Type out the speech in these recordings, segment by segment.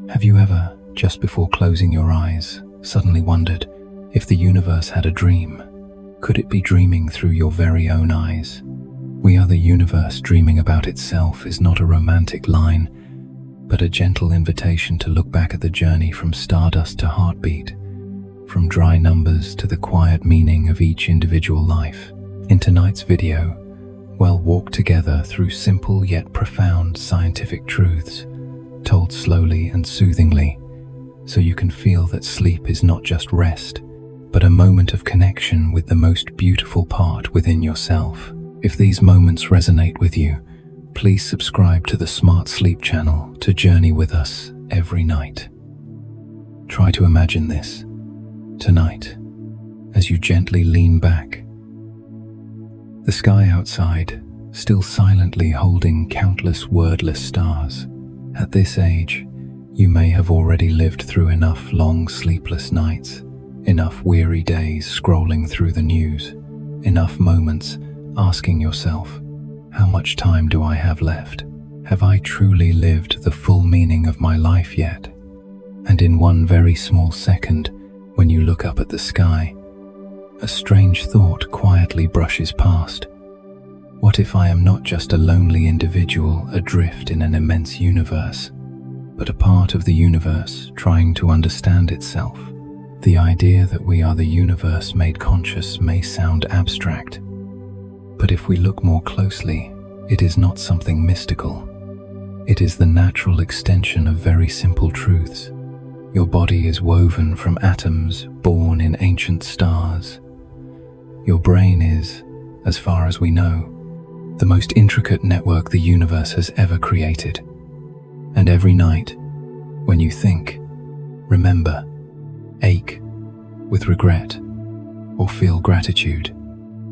Have you ever, just before closing your eyes, suddenly wondered if the universe had a dream? Could it be dreaming through your very own eyes? "We are the universe dreaming about itself" is not a romantic line, but a gentle invitation to look back at the journey from stardust to heartbeat, from dry numbers to the quiet meaning of each individual life. In tonight's video, we'll walk together through simple yet profound scientific truths, told slowly and soothingly, so you can feel that sleep is not just rest, but a moment of connection with the most beautiful part within yourself. If these moments resonate with you, please subscribe to the Smart Sleep channel to journey with us every night. Try to imagine this tonight as you gently lean back. The sky outside, still silently holding countless wordless stars. At this age, you may have already lived through enough long sleepless nights, enough weary days scrolling through the news, enough moments asking yourself, how much time do I have left? Have I truly lived the full meaning of my life yet? And in one very small second, when you look up at the sky, a strange thought quietly brushes past. What if I am not just a lonely individual adrift in an immense universe, but a part of the universe trying to understand itself? The idea that we are the universe made conscious may sound abstract, but if we look more closely, it is not something mystical. It is the natural extension of very simple truths. Your body is woven from atoms born in ancient stars. Your brain is, as far as we know, the most intricate network the universe has ever created. And every night, when you think, remember, ache with regret, or feel gratitude,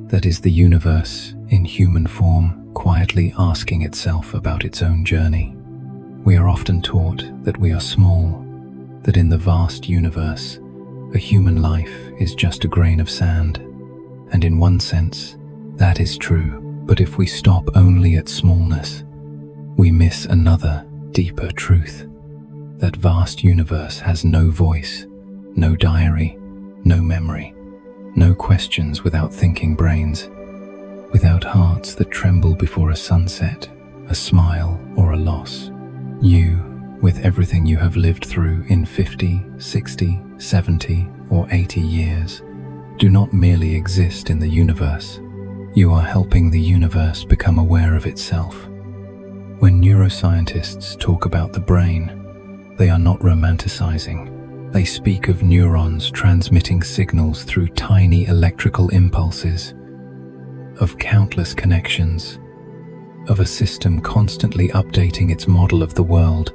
that is the universe in human form quietly asking itself about its own journey. We are often taught that we are small, that in the vast universe, a human life is just a grain of sand. And in one sense, that is true. But if we stop only at smallness, we miss another, deeper truth. That vast universe has no voice, no diary, no memory, no questions without thinking brains, without hearts that tremble before a sunset, a smile, or a loss. You, with everything you have lived through in 50, 60, 70, or 80 years, do not merely exist in the universe. You are helping the universe become aware of itself. When neuroscientists talk about the brain, they are not romanticizing. They speak of neurons transmitting signals through tiny electrical impulses, of countless connections, of a system constantly updating its model of the world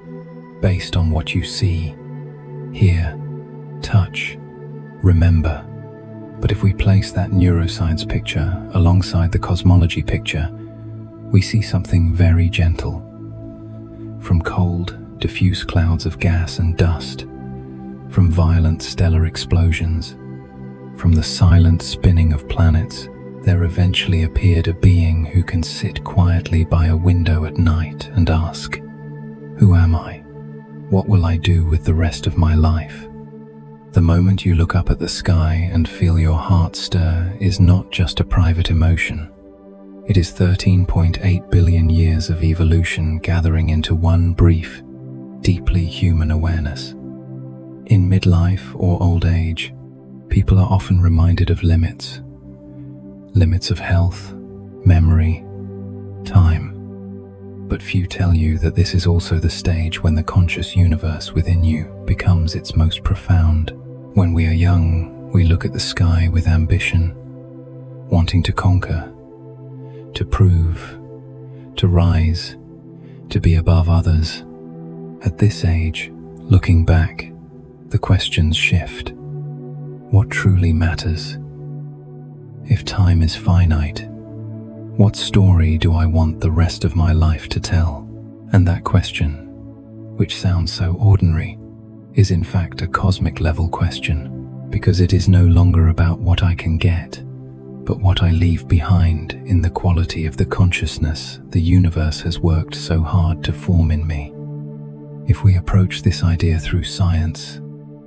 based on what you see, hear, touch, remember. But if we place that neuroscience picture alongside the cosmology picture, we see something very gentle. From cold, diffuse clouds of gas and dust, from violent stellar explosions, from the silent spinning of planets, there eventually appeared a being who can sit quietly by a window at night and ask, "Who am I? What will I do with the rest of my life?" The moment you look up at the sky and feel your heart stir is not just a private emotion. It is 13.8 billion years of evolution gathering into one brief, deeply human awareness. In midlife or old age, people are often reminded of limits. Limits of health, memory, time. But few tell you that this is also the stage when the conscious universe within you becomes its most profound. When we are young, we look at the sky with ambition, wanting to conquer, to prove, to rise, to be above others. At this age, looking back, the questions shift. What truly matters? If time is finite, what story do I want the rest of my life to tell? And that question, which sounds so ordinary, is in fact a cosmic level question, because it is no longer about what I can get, but what I leave behind in the quality of the consciousness the universe has worked so hard to form in me. If we approach this idea through science,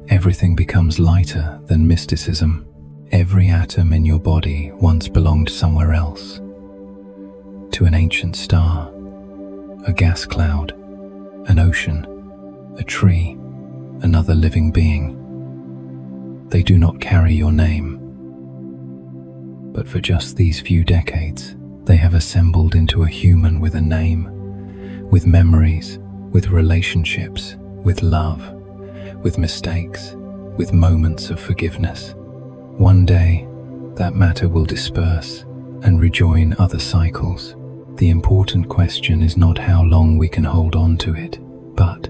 everything becomes lighter than mysticism. Every atom in your body once belonged somewhere else, to an ancient star, a gas cloud, an ocean, a tree, another living being. They do not carry your name, but for just these few decades, they have assembled into a human with a name, with memories, with relationships, with love, with mistakes, with moments of forgiveness. One day, that matter will disperse and rejoin other cycles. The important question is not how long we can hold on to it, but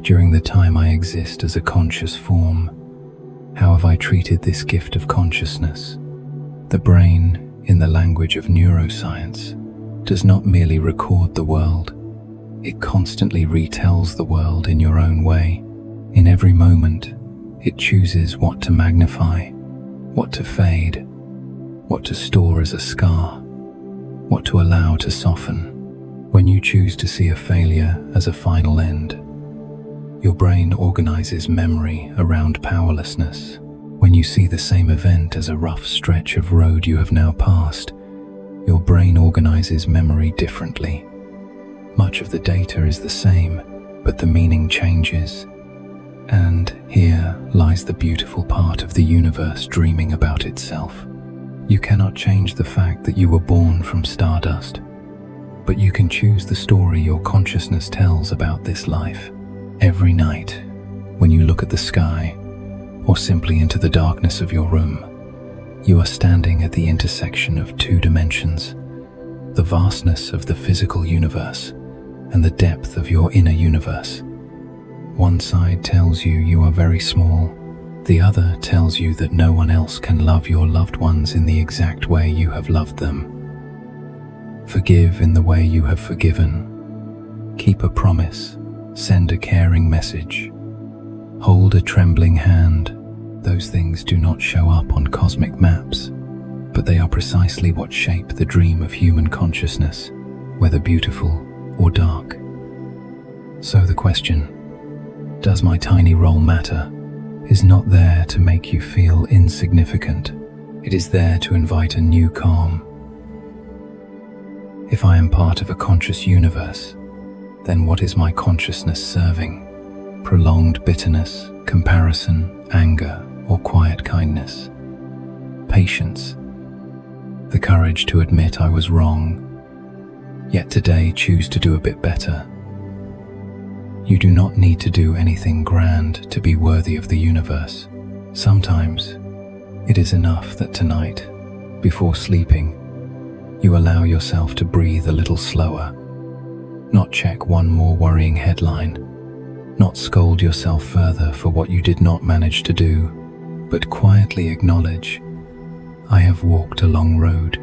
during the time I exist as a conscious form, how have I treated this gift of consciousness? The brain, in the language of neuroscience, does not merely record the world. It constantly retells the world in your own way. In every moment, it chooses what to magnify, what to fade, what to store as a scar, what to allow to soften. When you choose to see a failure as a final end, your brain organizes memory around powerlessness. When you see the same event as a rough stretch of road you have now passed, your brain organizes memory differently. Much of the data is the same, but the meaning changes. And here lies the beautiful part of the universe dreaming about itself. You cannot change the fact that you were born from stardust, but you can choose the story your consciousness tells about this life. Every night, when you look at the sky, or simply into the darkness of your room, you are standing at the intersection of two dimensions, the vastness of the physical universe and the depth of your inner universe. One side tells you are very small, the other tells you that no one else can love your loved ones in the exact way you have loved them. Forgive in the way you have forgiven. Keep a promise, send a caring message. Hold a trembling hand. Those things do not show up on cosmic maps, but they are precisely what shape the dream of human consciousness, whether beautiful or dark. So the question, does my tiny role matter, is not there to make you feel insignificant. It is there to invite a new calm. If I am part of a conscious universe, then what is my consciousness serving? Prolonged bitterness, comparison, anger, or quiet kindness? Patience, the courage to admit I was wrong, yet today choose to do a bit better. You do not need to do anything grand to be worthy of the universe. Sometimes it is enough that tonight, before sleeping, you allow yourself to breathe a little slower, not check one more worrying headline, not scold yourself further for what you did not manage to do, but quietly acknowledge, I have walked a long road,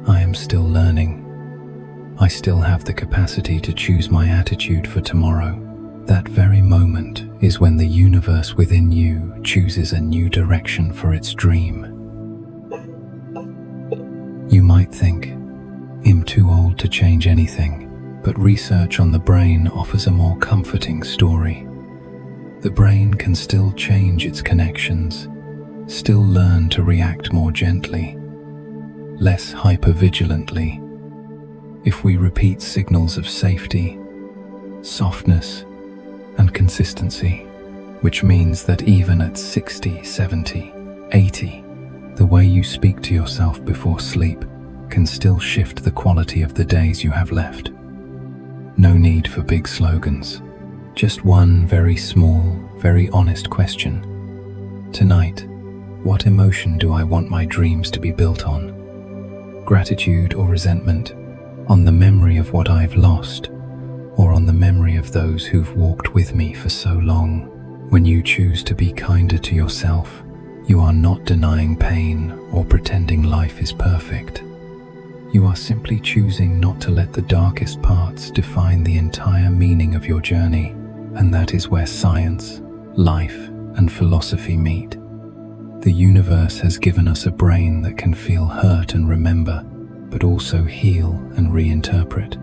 I am still learning. I still have the capacity to choose my attitude for tomorrow. That very moment is when the universe within you chooses a new direction for its dream. You might think, I'm too old to change anything, but research on the brain offers a more comforting story. The brain can still change its connections, still learn to react more gently, less hypervigilantly, if we repeat signals of safety, softness, and consistency, which means that even at 60, 70, 80, the way you speak to yourself before sleep can still shift the quality of the days you have left. No need for big slogans, just one very small, very honest question. Tonight, what emotion do I want my dreams to be built on? Gratitude or resentment? On the memory of what I've lost? Or on the memory of those who've walked with me for so long? When you choose to be kinder to yourself, you are not denying pain or pretending life is perfect. You are simply choosing not to let the darkest parts define the entire meaning of your journey, and that is where science, life, and philosophy meet. The universe has given us a brain that can feel hurt and remember, but also heal and reinterpret.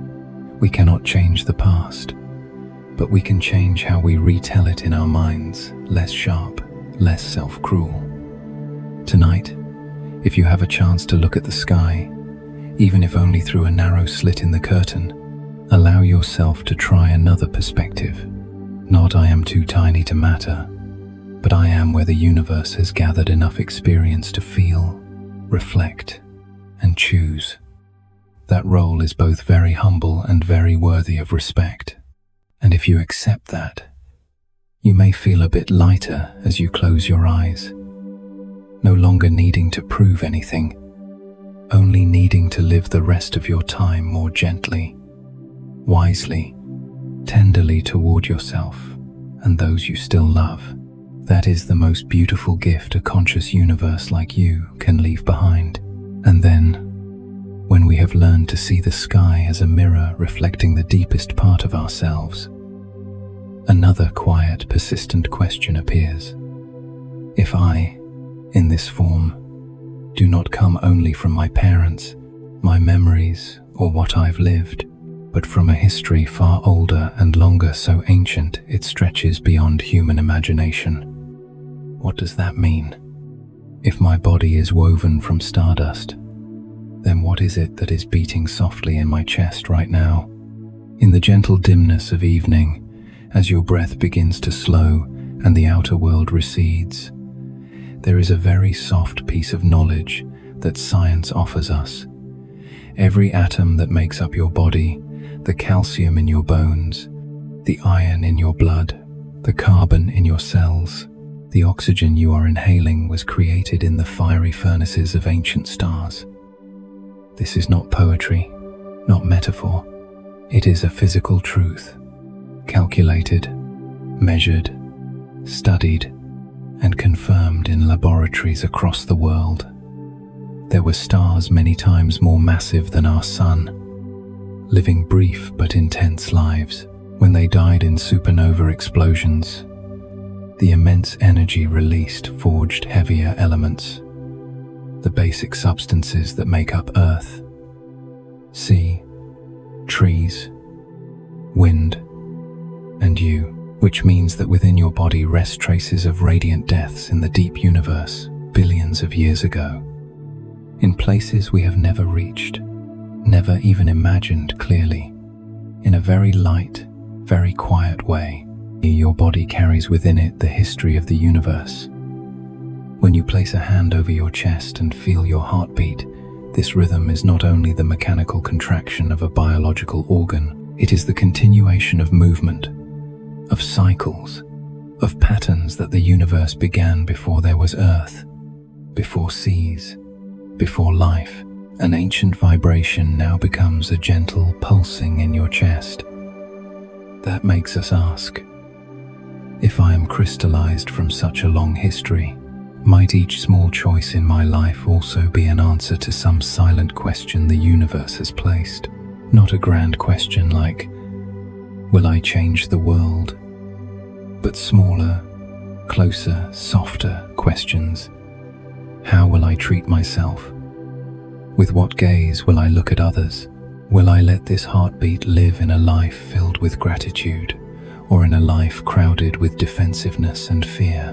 We cannot change the past, but we can change how we retell it in our minds, less sharp, less self-cruel. Tonight, if you have a chance to look at the sky, even if only through a narrow slit in the curtain, allow yourself to try another perspective. Not I am too tiny to matter, but I am where the universe has gathered enough experience to feel, reflect, and choose. That role is both very humble and very worthy of respect. And if you accept that, you may feel a bit lighter as you close your eyes, no longer needing to prove anything, only needing to live the rest of your time more gently, wisely, tenderly toward yourself and those you still love. That is the most beautiful gift a conscious universe like you can leave behind. And then, when we have learned to see the sky as a mirror reflecting the deepest part of ourselves, another quiet, persistent question appears. If I, in this form, do not come only from my parents, my memories, or what I've lived, but from a history far older and longer, so ancient it stretches beyond human imagination. What does that mean? If my body is woven from stardust, then what is it that is beating softly in my chest right now? In the gentle dimness of evening, as your breath begins to slow and the outer world recedes, there is a very soft piece of knowledge that science offers us. Every atom that makes up your body, the calcium in your bones, the iron in your blood, the carbon in your cells, the oxygen you are inhaling was created in the fiery furnaces of ancient stars. This is not poetry, not metaphor. It is a physical truth, calculated, measured, studied, and confirmed in laboratories across the world. There were stars many times more massive than our sun, living brief but intense lives. When they died in supernova explosions, the immense energy released forged heavier elements, the basic substances that make up Earth, sea, trees, wind, and you, which means that within your body rest traces of radiant deaths in the deep universe billions of years ago, in places we have never reached, never even imagined clearly. In a very light, very quiet way, your body carries within it the history of the universe. When you place a hand over your chest and feel your heartbeat, this rhythm is not only the mechanical contraction of a biological organ, it is the continuation of movement, of cycles, of patterns that the universe began before there was Earth, before seas, before life. An ancient vibration now becomes a gentle pulsing in your chest. That makes us ask, if I am crystallized from such a long history, might each small choice in my life also be an answer to some silent question the universe has placed? Not a grand question like, will I change the world? But smaller, closer, softer questions. How will I treat myself? With what gaze will I look at others? Will I let this heartbeat live in a life filled with gratitude, or in a life crowded with defensiveness and fear?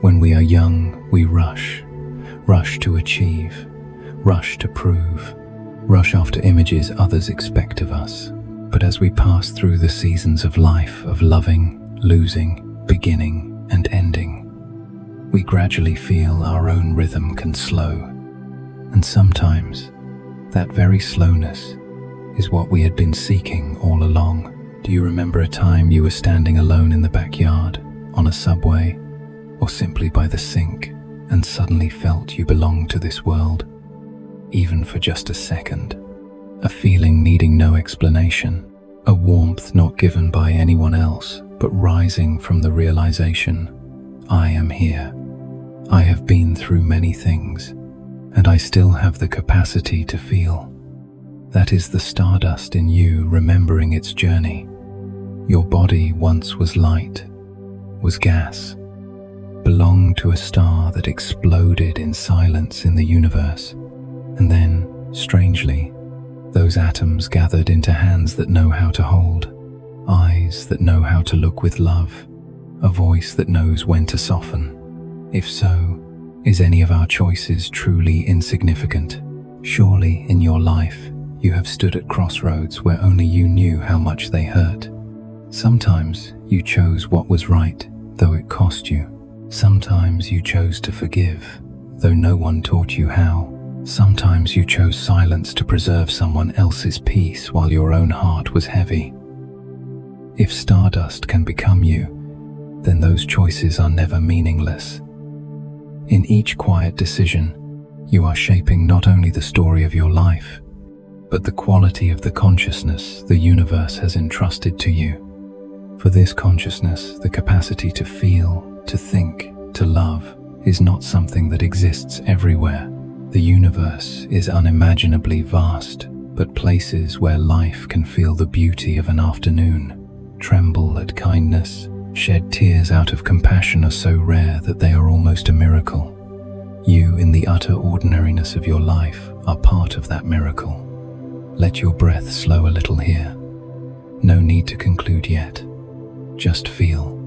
When we are young, we rush to achieve, rush to prove, rush after images others expect of us. But as we pass through the seasons of life, of loving, losing, beginning, and ending, we gradually feel our own rhythm can slow. And sometimes, that very slowness is what we had been seeking all along. Do you remember a time you were standing alone in the backyard, on a subway, or simply by the sink, and suddenly felt you belonged to this world, even for just a second? A feeling needing no explanation, a warmth not given by anyone else, but rising from the realization, I am here. I have been through many things, and I still have the capacity to feel. That is the stardust in you remembering its journey. Your body once was light, was gas, belonged to a star that exploded in silence in the universe. And then, strangely, those atoms gathered into hands that know how to hold. eyes that know how to look with love, a voice that knows when to soften? If so, is any of our choices truly insignificant? Surely in your life, you have stood at crossroads where only you knew how much they hurt. Sometimes you chose what was right, though it cost you. Sometimes you chose to forgive, though no one taught you how. Sometimes you chose silence to preserve someone else's peace while your own heart was heavy. If stardust can become you, then those choices are never meaningless. In each quiet decision, you are shaping not only the story of your life, but the quality of the consciousness the universe has entrusted to you. For this consciousness, the capacity to feel, to think, to love, is not something that exists everywhere. The universe is unimaginably vast, but places where life can feel the beauty of an afternoon, tremble at kindness, shed tears out of compassion are so rare that they are almost a miracle. You, in the utter ordinariness of your life, are part of that miracle. Let your breath slow a little here. No need to conclude yet. Just feel.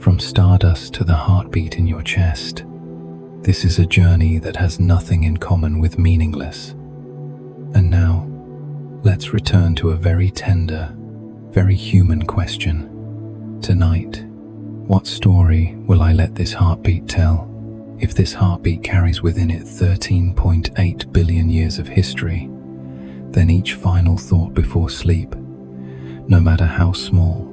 From stardust to the heartbeat in your chest. This is a journey that has nothing in common with meaningless. And now, let's return to a very tender, very human question. Tonight, what story will I let this heartbeat tell? If this heartbeat carries within it 13.8 billion years of history, then each final thought before sleep, no matter how small,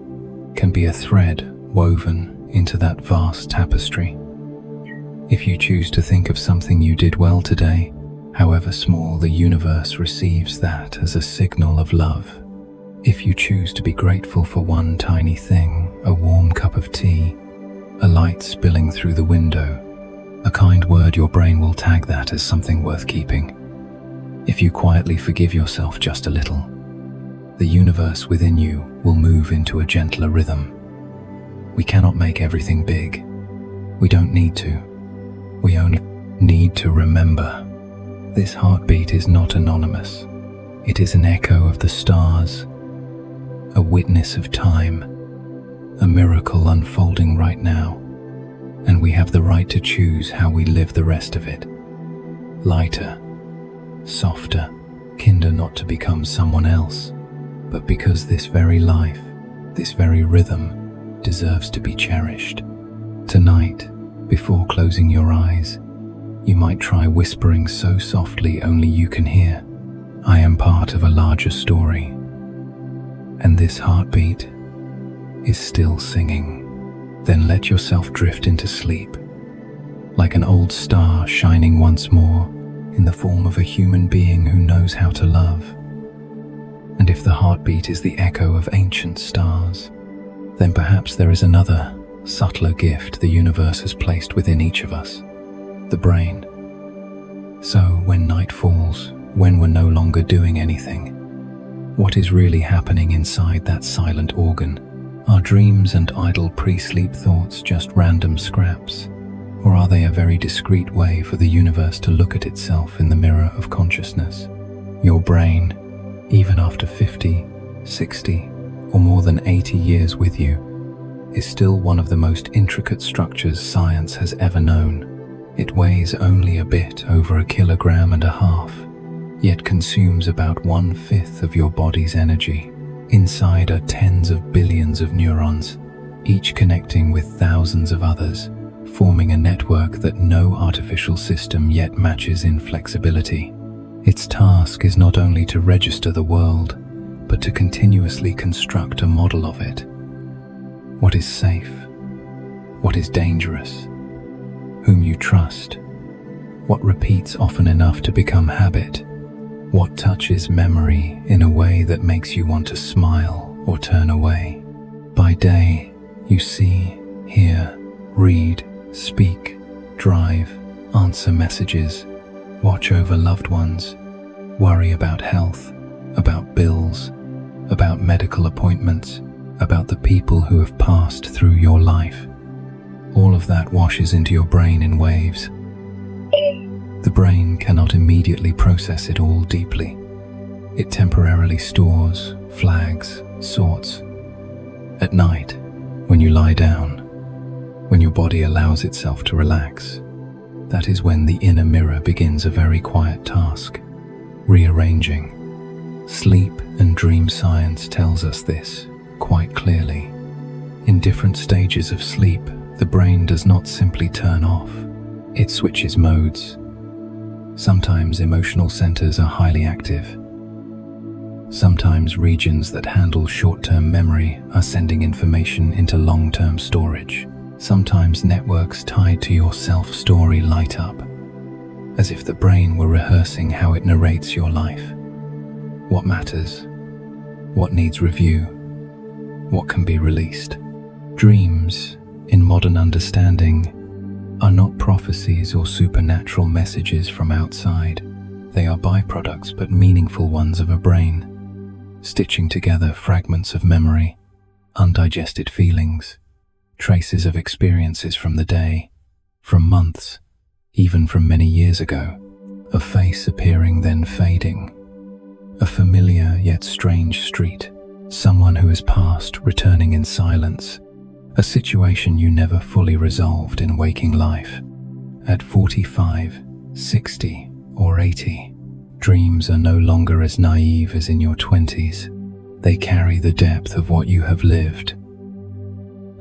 can be a thread woven into that vast tapestry. If you choose to think of something you did well today, however small, the universe receives that as a signal of love. If you choose to be grateful for one tiny thing, a warm cup of tea, a light spilling through the window, a kind word, your brain will tag that as something worth keeping. If you quietly forgive yourself just a little, the universe within you will move into a gentler rhythm. We cannot make everything big. We don't need to. We only need to remember. This heartbeat is not anonymous. It is an echo of the stars, a witness of time, a miracle unfolding right now, and we have the right to choose how we live the rest of it. Lighter, softer, kinder, not to become someone else, but because this very life, this very rhythm, deserves to be cherished. Tonight, before closing your eyes, you might try whispering so softly only you can hear, I am part of a larger story, and this heartbeat is still singing. Then let yourself drift into sleep, like an old star shining once more in the form of a human being who knows how to love. And if the heartbeat is the echo of ancient stars, then perhaps there is another, subtler gift the universe has placed within each of us, the brain. So when night falls, when we're no longer doing anything, what is really happening inside that silent organ? Are dreams and idle pre-sleep thoughts just random scraps? Or are they a very discreet way for the universe to look at itself in the mirror of consciousness? Your brain, even after 50, 60, or more than 80 years with you, is still one of the most intricate structures science has ever known. It weighs only a bit over 1.5 kilograms, yet consumes about 1/5 of your body's energy. Inside are tens of billions of neurons, each connecting with thousands of others, forming a network that no artificial system yet matches in flexibility. Its task is not only to register the world, but to continuously construct a model of it. What is safe? What is dangerous? Whom you trust? What repeats often enough to become habit? What touches memory in a way that makes you want to smile or turn away? By day, you see, hear, read, speak, drive, answer messages, watch over loved ones, worry about health, about bills, about medical appointments, about the people who have passed through your life. All of that washes into your brain in waves. The brain cannot immediately process it all deeply. It temporarily stores, flags, sorts, At night, when you lie down, when your body allows itself to relax, that is when the inner mirror begins a very quiet task, rearranging. Sleep and dream science tells us this quite clearly. In different stages of sleep, the brain does not simply turn off, it switches modes. Sometimes emotional centers are highly active. Sometimes regions that handle short-term memory are sending information into long-term storage. Sometimes networks tied to your self-story light up, as if the brain were rehearsing how it narrates your life. What matters? What needs review? What can be released? Dreams, in modern understanding, are not prophecies or supernatural messages from outside. They are byproducts but meaningful ones of a brain, stitching together fragments of memory, undigested feelings, traces of experiences from the day, from months, even from many years ago, a face appearing then fading, a familiar yet strange street, someone who has passed returning in silence, a situation you never fully resolved in waking life. At 45, 60, or 80, dreams are no longer as naive as in your 20s. They carry the depth of what you have lived.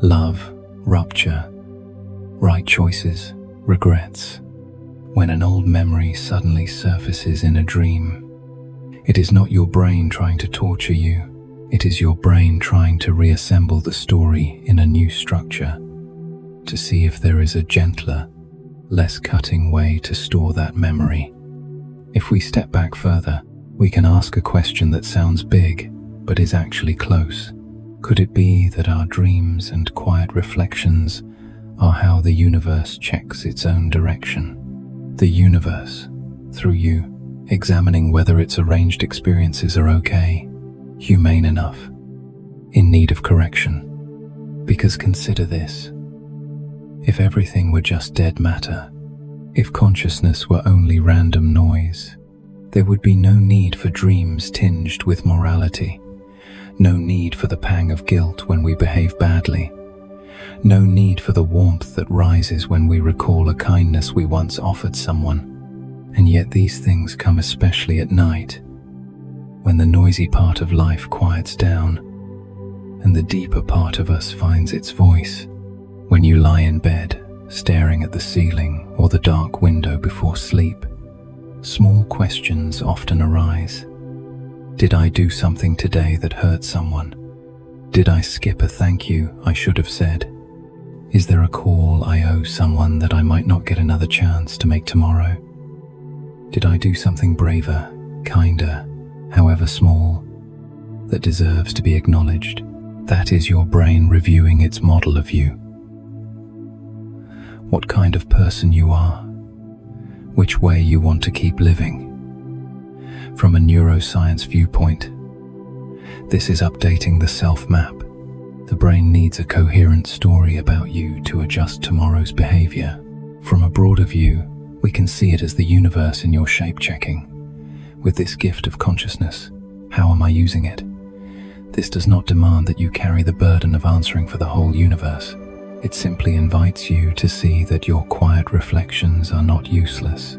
Love, rupture, right choices, regrets. When an old memory suddenly surfaces in a dream, it is not your brain trying to torture you. It is your brain trying to reassemble the story in a new structure, to see if there is a gentler, less cutting way to store that memory. If we step back further, we can ask a question that sounds big, but is actually close. Could it be that our dreams and quiet reflections are how the universe checks its own direction? The universe, through you, examining whether its arranged experiences are okay, humane enough, in need of correction. Because consider this: if everything were just dead matter, if consciousness were only random noise, there would be no need for dreams tinged with morality, no need for the pang of guilt when we behave badly, no need for the warmth that rises when we recall a kindness we once offered someone. And yet these things come especially at night, when the noisy part of life quiets down and the deeper part of us finds its voice. When you lie in bed, staring at the ceiling or the dark window before sleep, small questions often arise. Did I do something today that hurt someone? Did I skip a thank you I should have said? Is there a call I owe someone that I might not get another chance to make tomorrow? Did I do something braver, kinder, however small, that deserves to be acknowledged? That is your brain reviewing its model of you. What kind of person you are, which way you want to keep living. From a neuroscience viewpoint, this is updating the self-map. The brain needs a coherent story about you to adjust tomorrow's behavior. From a broader view, we can see it as the universe in your shape-checking. With this gift of consciousness, how am I using it? This does not demand that you carry the burden of answering for the whole universe. It simply invites you to see that your quiet reflections are not useless.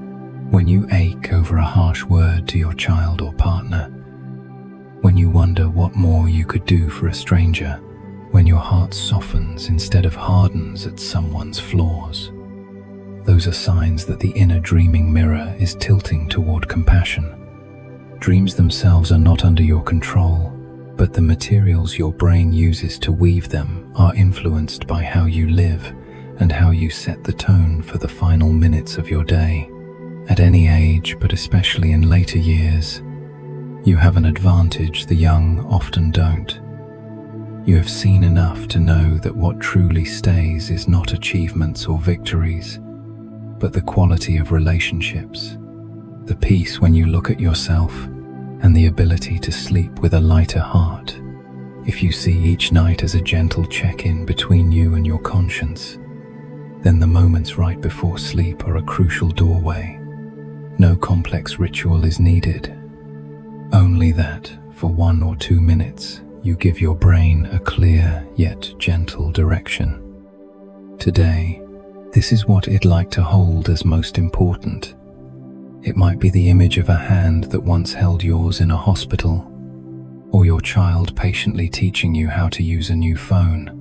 When you ache over a harsh word to your child or partner, when you wonder what more you could do for a stranger, when your heart softens instead of hardens at someone's flaws, those are signs that the inner dreaming mirror is tilting toward compassion. Dreams themselves are not under your control, but the materials your brain uses to weave them are influenced by how you live and how you set the tone for the final minutes of your day. At any age, but especially in later years, you have an advantage the young often don't. You have seen enough to know that what truly stays is not achievements or victories, but the quality of relationships, the peace when you look at yourself, and the ability to sleep with a lighter heart. If you see each night as a gentle check-in between you and your conscience, then the moments right before sleep are a crucial doorway. No complex ritual is needed, only that, for 1 or 2 minutes, you give your brain a clear yet gentle direction. Today, this is what it'd like to hold as most important. It might be the image of a hand that once held yours in a hospital, or your child patiently teaching you how to use a new phone,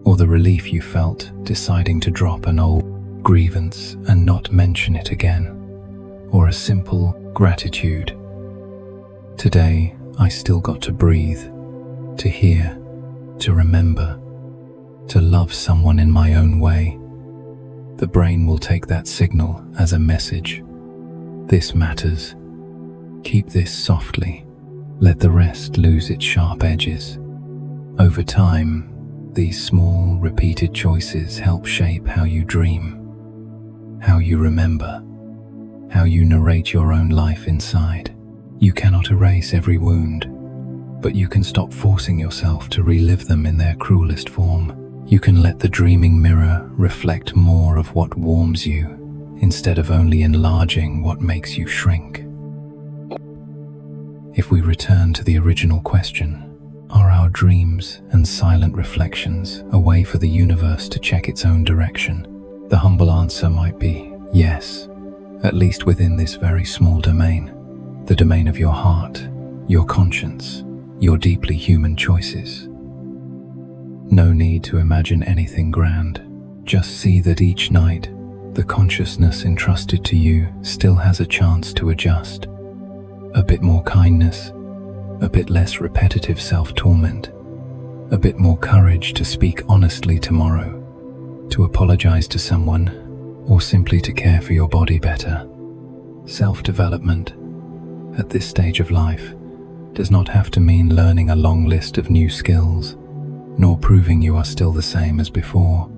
or the relief you felt deciding to drop an old grievance and not mention it again, or a simple gratitude. Today, I still got to breathe, to hear, to remember, to love someone in my own way. The brain will take that signal as a message. This matters. Keep this softly. Let the rest lose its sharp edges. Over time, these small, repeated choices help shape how you dream, how you remember, how you narrate your own life inside. You cannot erase every wound, but you can stop forcing yourself to relive them in their cruelest form. You can let the dreaming mirror reflect more of what warms you, instead of only enlarging what makes you shrink. If we return to the original question, are our dreams and silent reflections a way for the universe to check its own direction? The humble answer might be yes, at least within this very small domain, the domain of your heart, your conscience, your deeply human choices. No need to imagine anything grand. Just see that each night, the consciousness entrusted to you still has a chance to adjust. A bit more kindness, a bit less repetitive self-torment, a bit more courage to speak honestly tomorrow, to apologize to someone, or simply to care for your body better. Self-development, at this stage of life, does not have to mean learning a long list of new skills, nor proving you are still the same as before.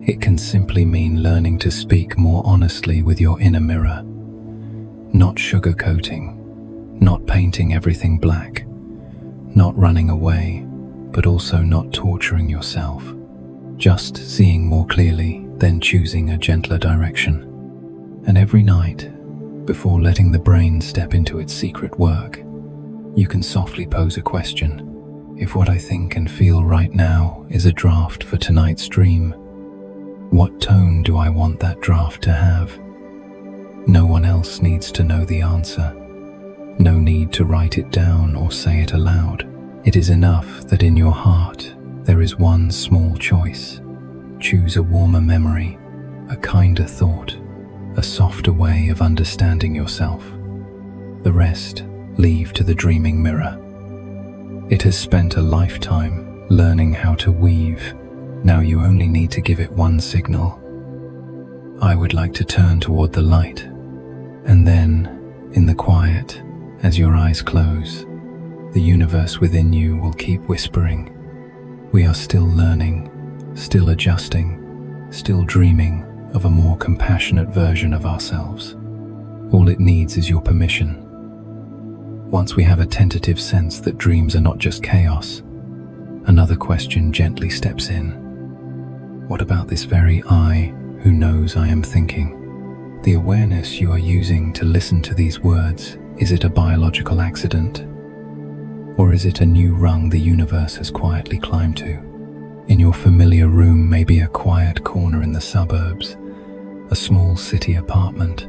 It can simply mean learning to speak more honestly with your inner mirror, not sugarcoating, not painting everything black, not running away, but also not torturing yourself. Just seeing more clearly, then choosing a gentler direction. And every night, before letting the brain step into its secret work, you can softly pose a question. If what I think and feel right now is a draft for tonight's dream, what tone do I want that draft to have? No one else needs to know the answer. No need to write it down or say it aloud. It is enough that in your heart there is one small choice. Choose a warmer memory, a kinder thought, a softer way of understanding yourself. The rest leave to the dreaming mirror. It has spent a lifetime learning how to weave. Now you only need to give it one signal. I would like to turn toward the light, and then, in the quiet, as your eyes close, the universe within you will keep whispering. We are still learning, still adjusting, still dreaming of a more compassionate version of ourselves. All it needs is your permission. Once we have a tentative sense that dreams are not just chaos, another question gently steps in. What about this very I who knows I am thinking? The awareness you are using to listen to these words, is it a biological accident? Or is it a new rung the universe has quietly climbed to? In your familiar room, maybe a quiet corner in the suburbs, a small city apartment,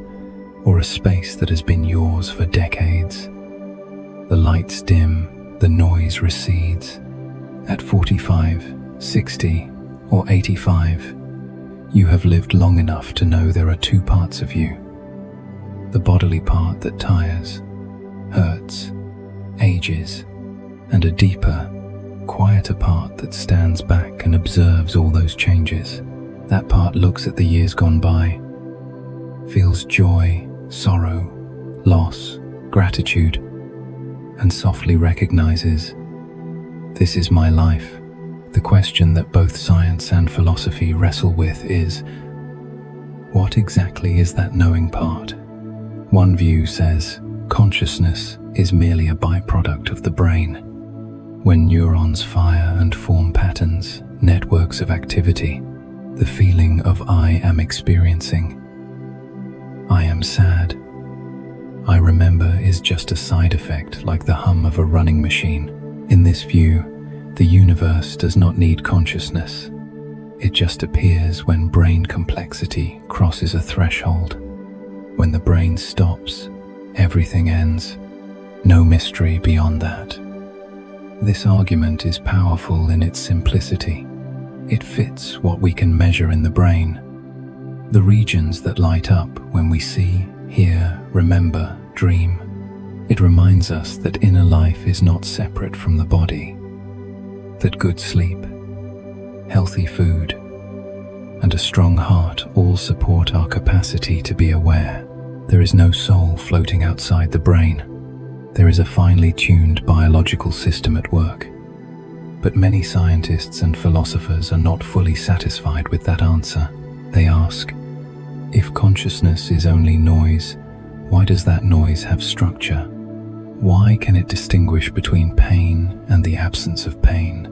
or a space that has been yours for decades. The lights dim, the noise recedes. At 45, 60, or 85, you have lived long enough to know there are two parts of you. The bodily part that tires, hurts, ages, and a deeper, quieter part that stands back and observes all those changes. That part looks at the years gone by, feels joy, sorrow, loss, gratitude, and softly recognizes, this is my life. The question that both science and philosophy wrestle with is, what exactly is that knowing part? One view says, consciousness is merely a byproduct of the brain. When neurons fire and form patterns, networks of activity, the feeling of I am experiencing. I am sad. I remember is just a side effect like the hum of a running machine. In this view, the universe does not need consciousness. It just appears when brain complexity crosses a threshold. When the brain stops, everything ends. No mystery beyond that. This argument is powerful in its simplicity. It fits what we can measure in the brain. The regions that light up when we see, hear, remember, dream. It reminds us that inner life is not separate from the body. That good sleep, healthy food, and a strong heart all support our capacity to be aware. There is no soul floating outside the brain. There is a finely tuned biological system at work. But many scientists and philosophers are not fully satisfied with that answer. They ask, if consciousness is only noise, why does that noise have structure? Why can it distinguish between pain and the absence of pain?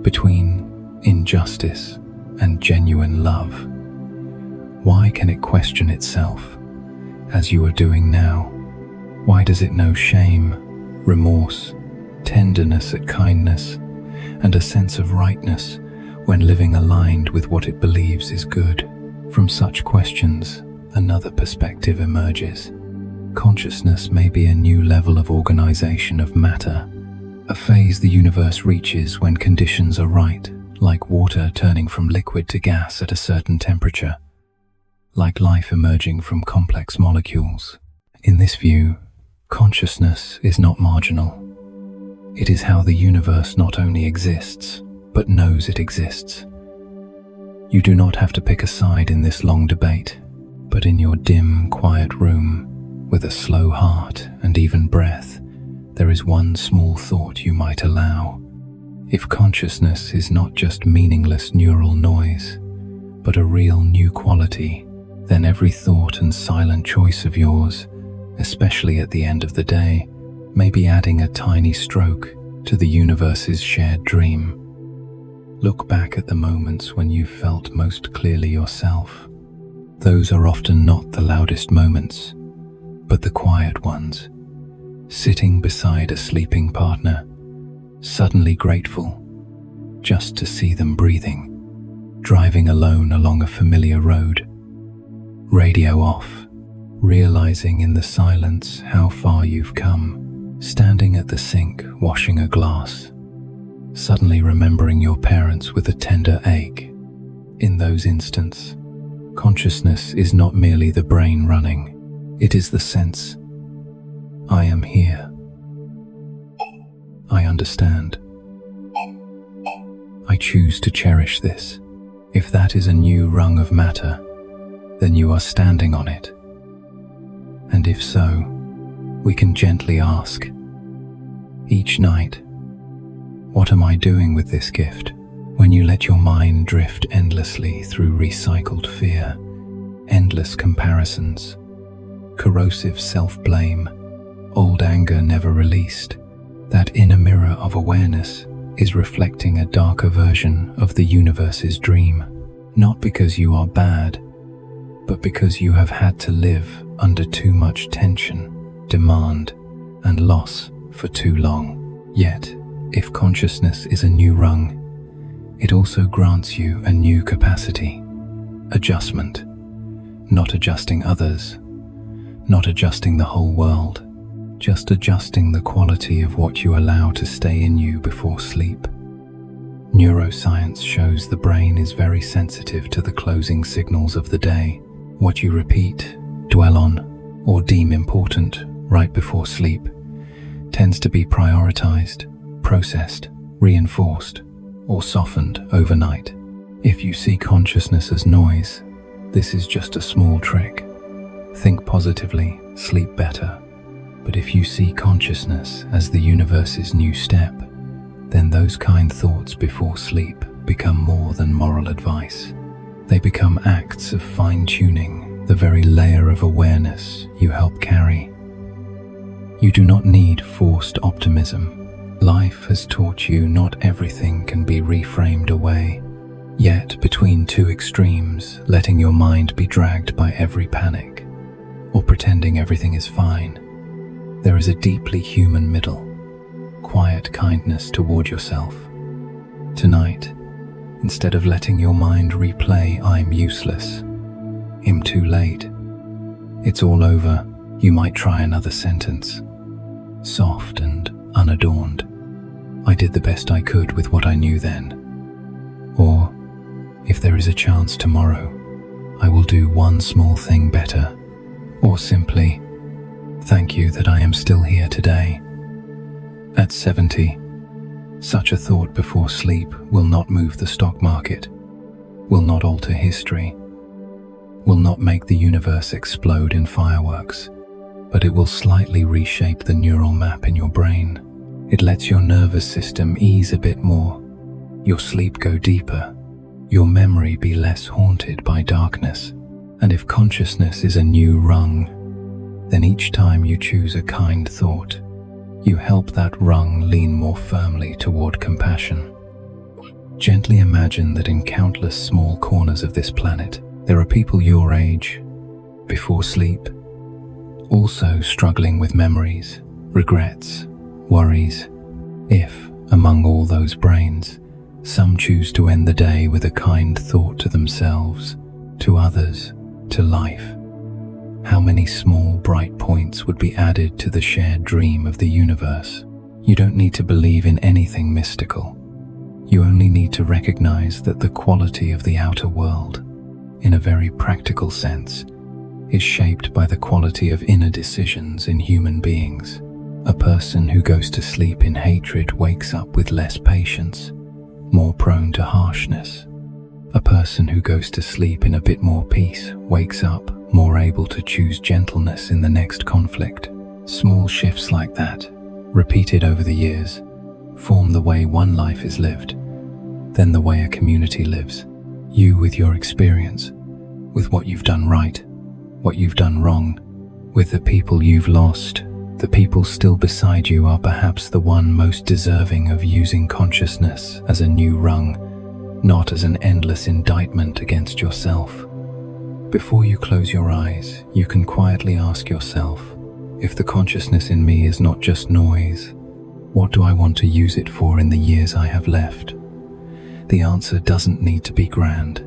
Between injustice and genuine love? Why can it question itself, as you are doing now? Why does it know shame, remorse, tenderness at kindness, and a sense of rightness when living aligned with what it believes is good? From such questions, another perspective emerges. Consciousness may be a new level of organization of matter, a phase the universe reaches when conditions are right, like water turning from liquid to gas at a certain temperature, like life emerging from complex molecules. In this view, consciousness is not marginal. It is how the universe not only exists, but knows it exists. You do not have to pick a side in this long debate, but in your dim, quiet room, with a slow heart and even breath, there is one small thought you might allow. If consciousness is not just meaningless neural noise, but a real new quality, then every thought and silent choice of yours, especially at the end of the day, may be adding a tiny stroke to the universe's shared dream. Look back at the moments when you felt most clearly yourself. Those are often not the loudest moments, but the quiet ones. Sitting beside a sleeping partner, suddenly grateful just to see them breathing. Driving alone along a familiar road, radio off, realizing in the silence how far you've come. Standing at the sink, washing a glass, suddenly remembering your parents with a tender ache. In those instants, consciousness is not merely the brain running, it is the sense, I am here. I understand. I choose to cherish this. If that is a new rung of matter, then you are standing on it. And if so, we can gently ask, each night, what am I doing with this gift? When you let your mind drift endlessly through recycled fear, endless comparisons, corrosive self-blame, old anger never released, that inner mirror of awareness is reflecting a darker version of the universe's dream. Not because you are bad, but because you have had to live under too much tension, demand, and loss for too long. Yet, if consciousness is a new rung, it also grants you a new capacity. Adjustment. Not adjusting others, not adjusting the whole world, just adjusting the quality of what you allow to stay in you before sleep. Neuroscience shows the brain is very sensitive to the closing signals of the day. What you repeat, dwell on, or deem important right before sleep tends to be prioritized, processed, reinforced, or softened overnight. If you see consciousness as noise, this is just a small trick. Think positively, sleep better. But if you see consciousness as the universe's new step, then those kind thoughts before sleep become more than moral advice. They become acts of fine-tuning the very layer of awareness you help carry. You do not need forced optimism. Life has taught you not everything can be reframed away. Yet between two extremes, letting your mind be dragged by every panic, or pretending everything is fine, there is a deeply human middle, quiet kindness toward yourself. Tonight, instead of letting your mind replay "I'm useless," "I'm too late," "It's all over," you might try another sentence, soft and unadorned. "I did the best I could with what I knew then." Or, "If there is a chance tomorrow, I will do one small thing better." Or simply, "Thank you that I am still here today." At 70, such a thought before sleep will not move the stock market, will not alter history, will not make the universe explode in fireworks, but it will slightly reshape the neural map in your brain. It lets your nervous system ease a bit more, your sleep go deeper, your memory be less haunted by darkness. And if consciousness is a new rung, then each time you choose a kind thought, you help that rung lean more firmly toward compassion. Gently imagine that in countless small corners of this planet, there are people your age, before sleep, also struggling with memories, regrets, worries. If, among all those brains, some choose to end the day with a kind thought to themselves, to others, to life, how many small bright points would be added to the shared dream of the universe? You don't need to believe in anything mystical. You only need to recognize that the quality of the outer world, in a very practical sense, is shaped by the quality of inner decisions in human beings. A person who goes to sleep in hatred wakes up with less patience, more prone to harshness. A person who goes to sleep in a bit more peace wakes up more able to choose gentleness in the next conflict. Small shifts like that, repeated over the years, form the way one life is lived, then the way a community lives. You with your experience, with what you've done right, what you've done wrong, with the people you've lost. The people still beside you are perhaps the one most deserving of using consciousness as a new rung, not as an endless indictment against yourself. Before you close your eyes, you can quietly ask yourself, if the consciousness in me is not just noise, what do I want to use it for in the years I have left? The answer doesn't need to be grand.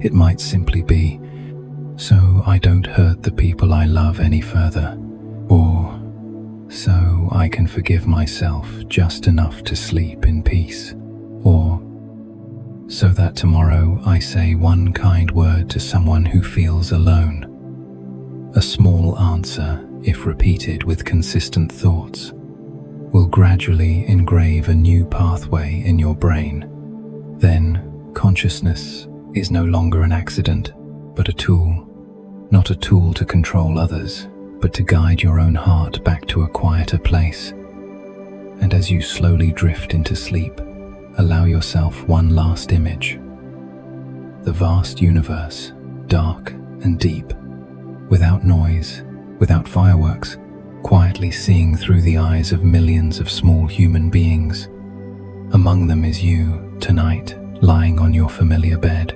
It might simply be, so I don't hurt the people I love any further, or so I can forgive myself just enough to sleep in peace, or so that tomorrow I say one kind word to someone who feels alone. A small answer, if repeated with consistent thoughts, will gradually engrave a new pathway in your brain. Then, consciousness is no longer an accident, but a tool. Not a tool to control others, but to guide your own heart back to a quieter place. And as you slowly drift into sleep, allow yourself one last image. The vast universe, dark and deep, without noise, without fireworks, quietly seeing through the eyes of millions of small human beings. Among them is you, tonight, lying on your familiar bed,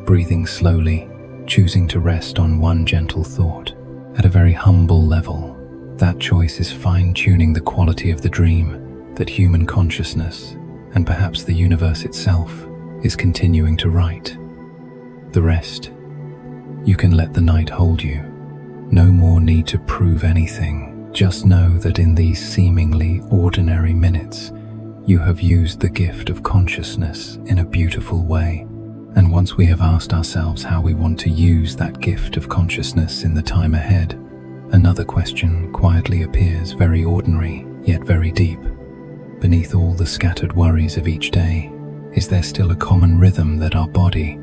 breathing slowly, choosing to rest on one gentle thought. At a very humble level, that choice is fine-tuning the quality of the dream that human consciousness, and perhaps the universe itself, is continuing to write. The rest, you can let the night hold you. No more need to prove anything. Just know that in these seemingly ordinary minutes, you have used the gift of consciousness in a beautiful way. And once we have asked ourselves how we want to use that gift of consciousness in the time ahead, another question quietly appears, very ordinary, yet very deep. Beneath all the scattered worries of each day, is there still a common rhythm that our body,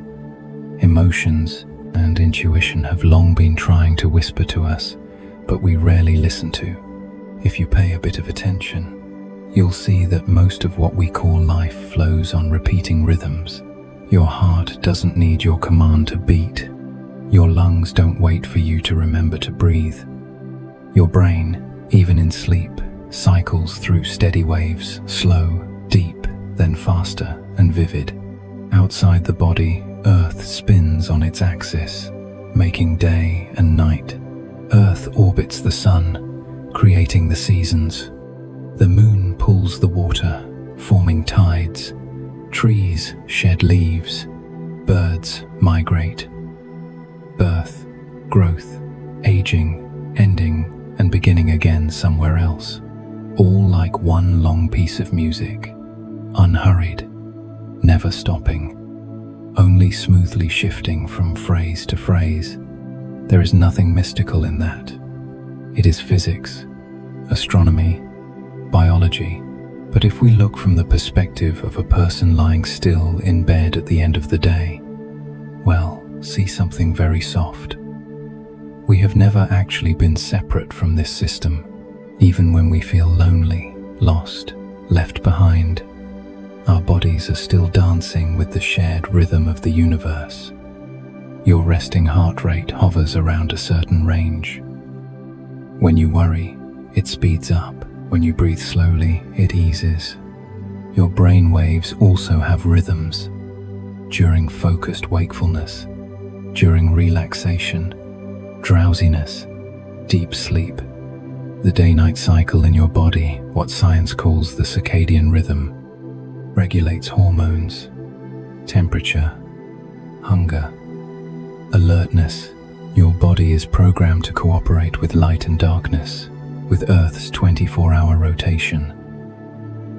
emotions, and intuition have long been trying to whisper to us, but we rarely listen to? If you pay a bit of attention, you'll see that most of what we call life flows on repeating rhythms. Your heart doesn't need your command to beat. Your lungs don't wait for you to remember to breathe. Your brain, even in sleep, cycles through steady waves, slow, deep, then faster and vivid. Outside the body, Earth spins on its axis, making day and night. Earth orbits the sun, creating the seasons. The moon pulls pulls the water, forming tides. Trees shed leaves. Birds migrate. Birth, growth, aging, ending, and beginning again somewhere else. All like one long piece of music, unhurried, never stopping, only smoothly shifting from phrase to phrase. There is nothing mystical in that. It is physics, astronomy, biology. But if we look from the perspective of a person lying still in bed at the end of the day, well, see something very soft. We have never actually been separate from this system. Even when we feel lonely, lost, left behind, our bodies are still dancing with the shared rhythm of the universe. Your resting heart rate hovers around a certain range. When you worry, it speeds up. When you breathe slowly, it eases. Your brain waves also have rhythms. During focused wakefulness, during relaxation, drowsiness, deep sleep, the day-night cycle in your body, what science calls the circadian rhythm, regulates hormones, temperature, hunger, alertness. Your body is programmed to cooperate with light and darkness, with Earth's 24-hour rotation.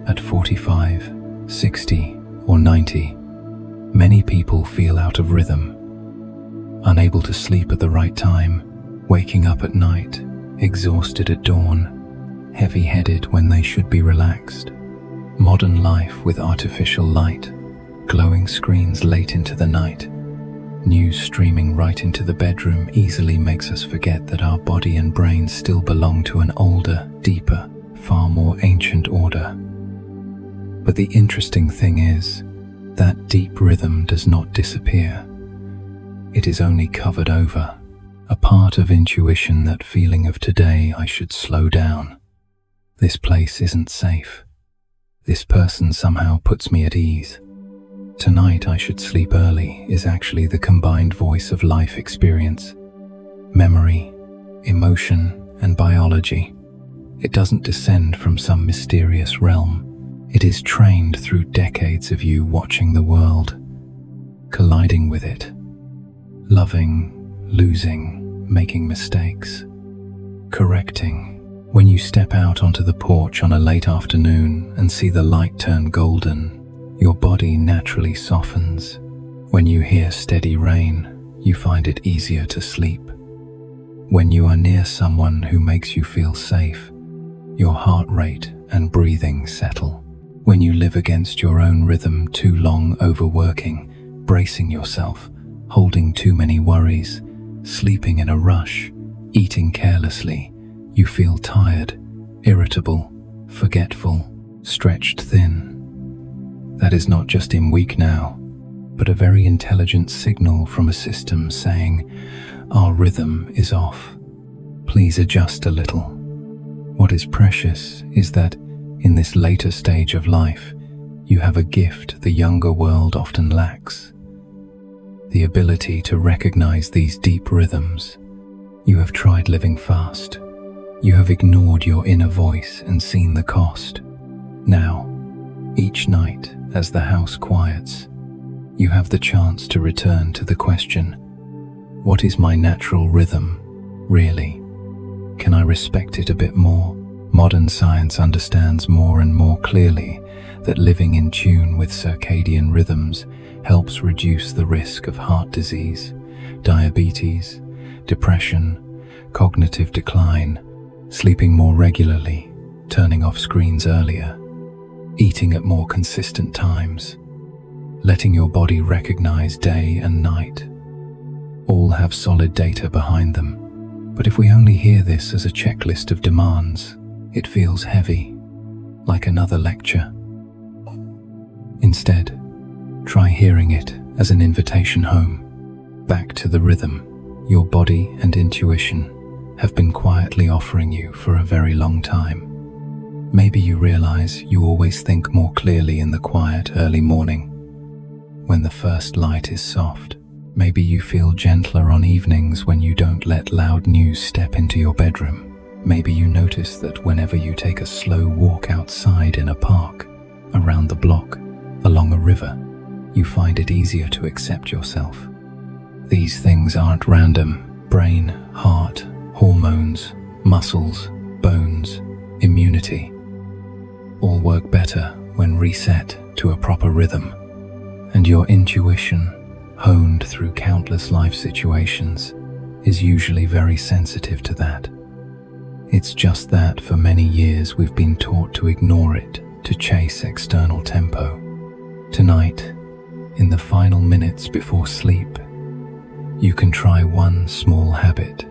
At 45, 60, or 90, many people feel out of rhythm, unable to sleep at the right time, waking up at night, exhausted at dawn, heavy-headed when they should be relaxed. Modern life with artificial light, glowing screens late into the night, news streaming right into the bedroom easily makes us forget that our body and brain still belong to an older, deeper, far more ancient order. But the interesting thing is, that deep rhythm does not disappear. It is only covered over, a part of intuition, that feeling of today I should slow down. This place isn't safe. This person somehow puts me at ease. Tonight I should sleep early is actually the combined voice of life experience, memory, emotion, and biology. It doesn't descend from some mysterious realm. It is trained through decades of you watching the world, colliding with it, loving, losing, making mistakes, correcting. When you step out onto the porch on a late afternoon and see the light turn golden, your body naturally softens. When you hear steady rain, you find it easier to sleep. When you are near someone who makes you feel safe, your heart rate and breathing settle. When you live against your own rhythm too long, overworking, bracing yourself, holding too many worries, sleeping in a rush, eating carelessly, you feel tired, irritable, forgetful, stretched thin. That is not just "I'm weak now," but a very intelligent signal from a system saying, our rhythm is off. Please adjust a little. What is precious is that in this later stage of life, you have a gift the younger world often lacks. The ability to recognize these deep rhythms. You have tried living fast. You have ignored your inner voice and seen the cost. Now, each night, as the house quiets, you have the chance to return to the question, what is my natural rhythm, really? Can I respect it a bit more? Modern science understands more and more clearly that living in tune with circadian rhythms helps reduce the risk of heart disease, diabetes, depression, cognitive decline, sleeping more regularly, turning off screens earlier, eating at more consistent times, letting your body recognize day and night. All have solid data behind them. But if we only hear this as a checklist of demands, it feels heavy, like another lecture. Instead, try hearing it as an invitation home, back to the rhythm your body and intuition have been quietly offering you for a very long time. Maybe you realize you always think more clearly in the quiet early morning, when the first light is soft. Maybe you feel gentler on evenings when you don't let loud news step into your bedroom. Maybe you notice that whenever you take a slow walk outside in a park, around the block, along a river, you find it easier to accept yourself. These things aren't random. Brain, heart, hormones, muscles, bones, immunity all work better when reset to a proper rhythm. And your intuition, honed through countless life situations, is usually very sensitive to that. It's just that for many years we've been taught to ignore it, to chase external tempo. Tonight, in the final minutes before sleep, you can try one small habit.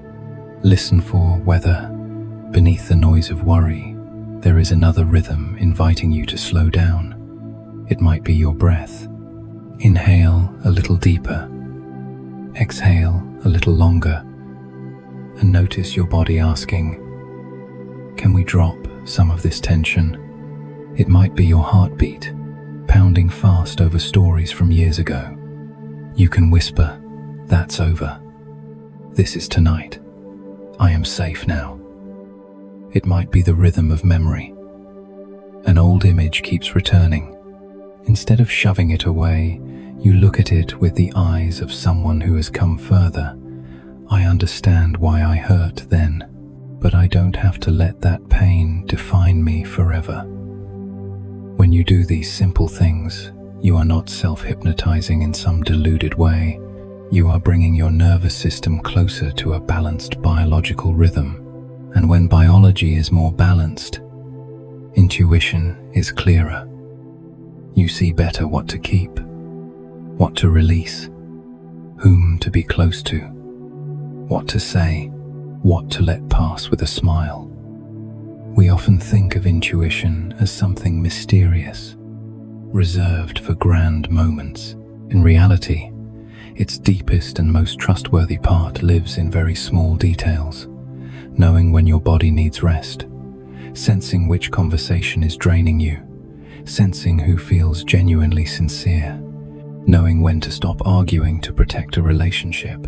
Listen for whether, beneath the noise of worry, there is another rhythm inviting you to slow down. It might be your breath. Inhale a little deeper. Exhale a little longer. And notice your body asking, can we drop some of this tension? It might be your heartbeat, pounding fast over stories from years ago. You can whisper, that's over. This is tonight. I am safe now. It might be the rhythm of memory. An old image keeps returning. Instead of shoving it away, you look at it with the eyes of someone who has come further. I understand why I hurt then, but I don't have to let that pain define me forever. When you do these simple things, you are not self-hypnotizing in some deluded way. You are bringing your nervous system closer to a balanced biological rhythm. And when biology is more balanced, intuition is clearer. You see better what to keep, what to release, whom to be close to, what to say, what to let pass with a smile. We often think of intuition as something mysterious, reserved for grand moments. In reality, its deepest and most trustworthy part lives in very small details. Knowing when your body needs rest, sensing which conversation is draining you, sensing who feels genuinely sincere, knowing when to stop arguing to protect a relationship.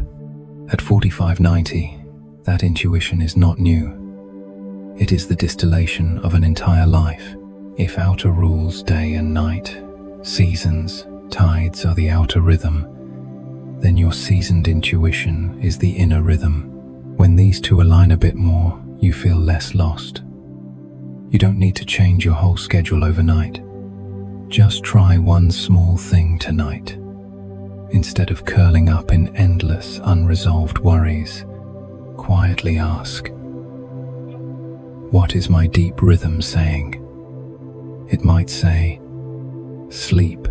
At 45-90, that intuition is not new. It is the distillation of an entire life. If outer rules day and night, seasons, tides are the outer rhythm, then your seasoned intuition is the inner rhythm. When these two align a bit more, you feel less lost. You don't need to change your whole schedule overnight. Just try one small thing tonight. Instead of curling up in endless, unresolved worries, quietly ask, what is my deep rhythm saying? It might say, sleep.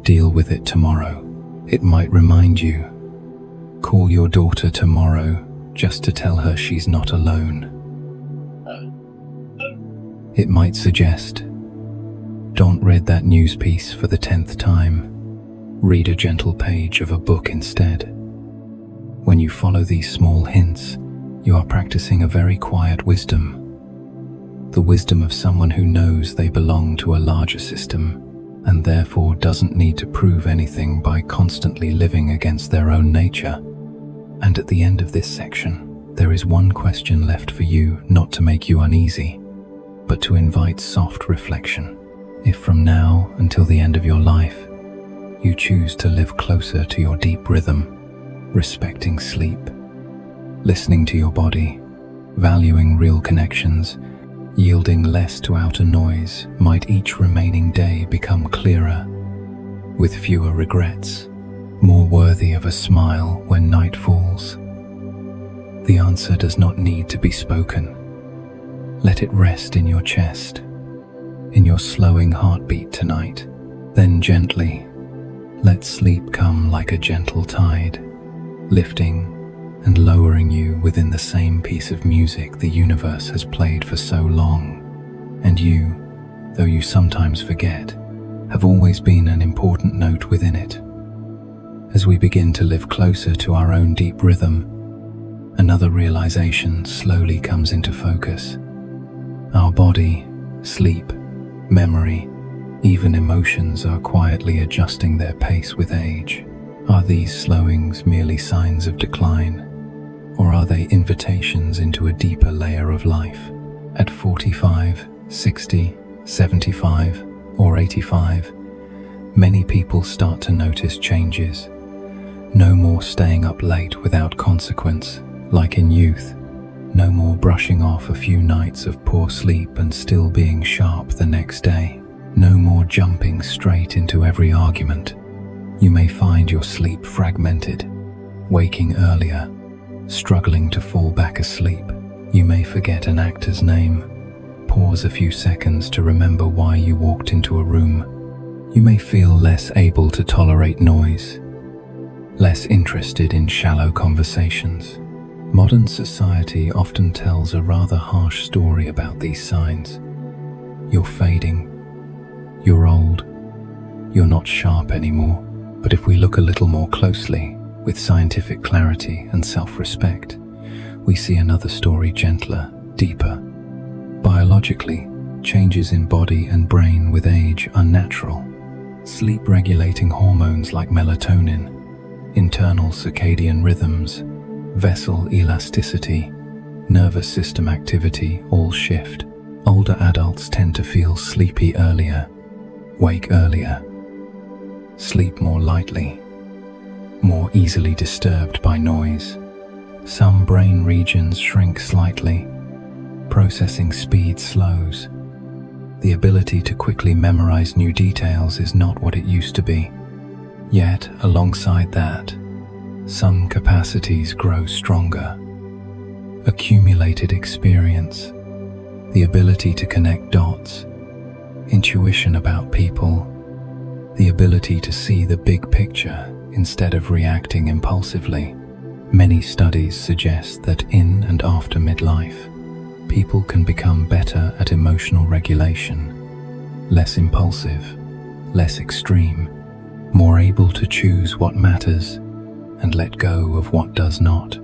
Deal with it tomorrow. It might remind you, call your daughter tomorrow just to tell her she's not alone. It might suggest, don't read that news piece for the 10th time. Read a gentle page of a book instead. When you follow these small hints, you are practicing a very quiet wisdom. The wisdom of someone who knows they belong to a larger system and therefore doesn't need to prove anything by constantly living against their own nature. And at the end of this section, there is one question left for you, not to make you uneasy, but to invite soft reflection. If from now until the end of your life, you choose to live closer to your deep rhythm, respecting sleep, listening to your body, valuing real connections, yielding less to outer noise, might each remaining day become clearer, with fewer regrets, more worthy of a smile when night falls. The answer does not need to be spoken. Let it rest in your chest, in your slowing heartbeat tonight. Then gently, let sleep come like a gentle tide, lifting and lowering you within the same piece of music the universe has played for so long. And you, though you sometimes forget, have always been an important note within it. As we begin to live closer to our own deep rhythm, another realization slowly comes into focus. Our body, sleep, memory, even emotions are quietly adjusting their pace with age. Are these slowings merely signs of decline? Or are they invitations into a deeper layer of life? At 45, 60, 75, or 85, many people start to notice changes. No more staying up late without consequence, like in youth. No more brushing off a few nights of poor sleep and still being sharp the next day. No more jumping straight into every argument. You may find your sleep fragmented, waking earlier, struggling to fall back asleep. You may forget an actor's name, pause a few seconds to remember why you walked into a room. You may feel less able to tolerate noise, less interested in shallow conversations. Modern society often tells a rather harsh story about these signs. You're fading, you're old, you're not sharp anymore. But if we look a little more closely, with scientific clarity and self-respect, we see another story, gentler, deeper. Biologically, changes in body and brain with age are natural. Sleep-regulating hormones like melatonin, internal circadian rhythms, vessel elasticity, nervous system activity all shift. Older adults tend to feel sleepy earlier, wake earlier, sleep more lightly, more easily disturbed by noise. Some brain regions shrink slightly, processing speed slows. The ability to quickly memorize new details is not what it used to be. Yet, alongside that, some capacities grow stronger. Accumulated experience, the ability to connect dots, intuition about people, the ability to see the big picture instead of reacting impulsively. Many studies suggest that in and after midlife, people can become better at emotional regulation, less impulsive, less extreme, more able to choose what matters and let go of what does not.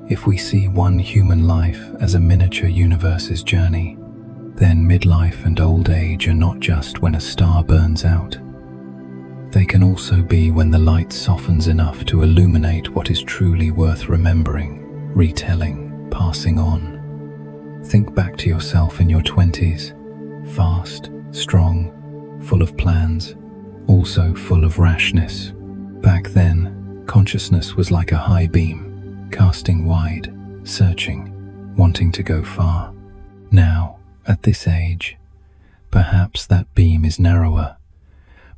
If we see one human life as a miniature universe's journey, then midlife and old age are not just when a star burns out. They can also be when the light softens enough to illuminate what is truly worth remembering, retelling, passing on. Think back to yourself in your 20s, fast, strong, full of plans, also full of rashness. Back then, consciousness was like a high beam, casting wide, searching, wanting to go far. Now, at this age, perhaps that beam is narrower,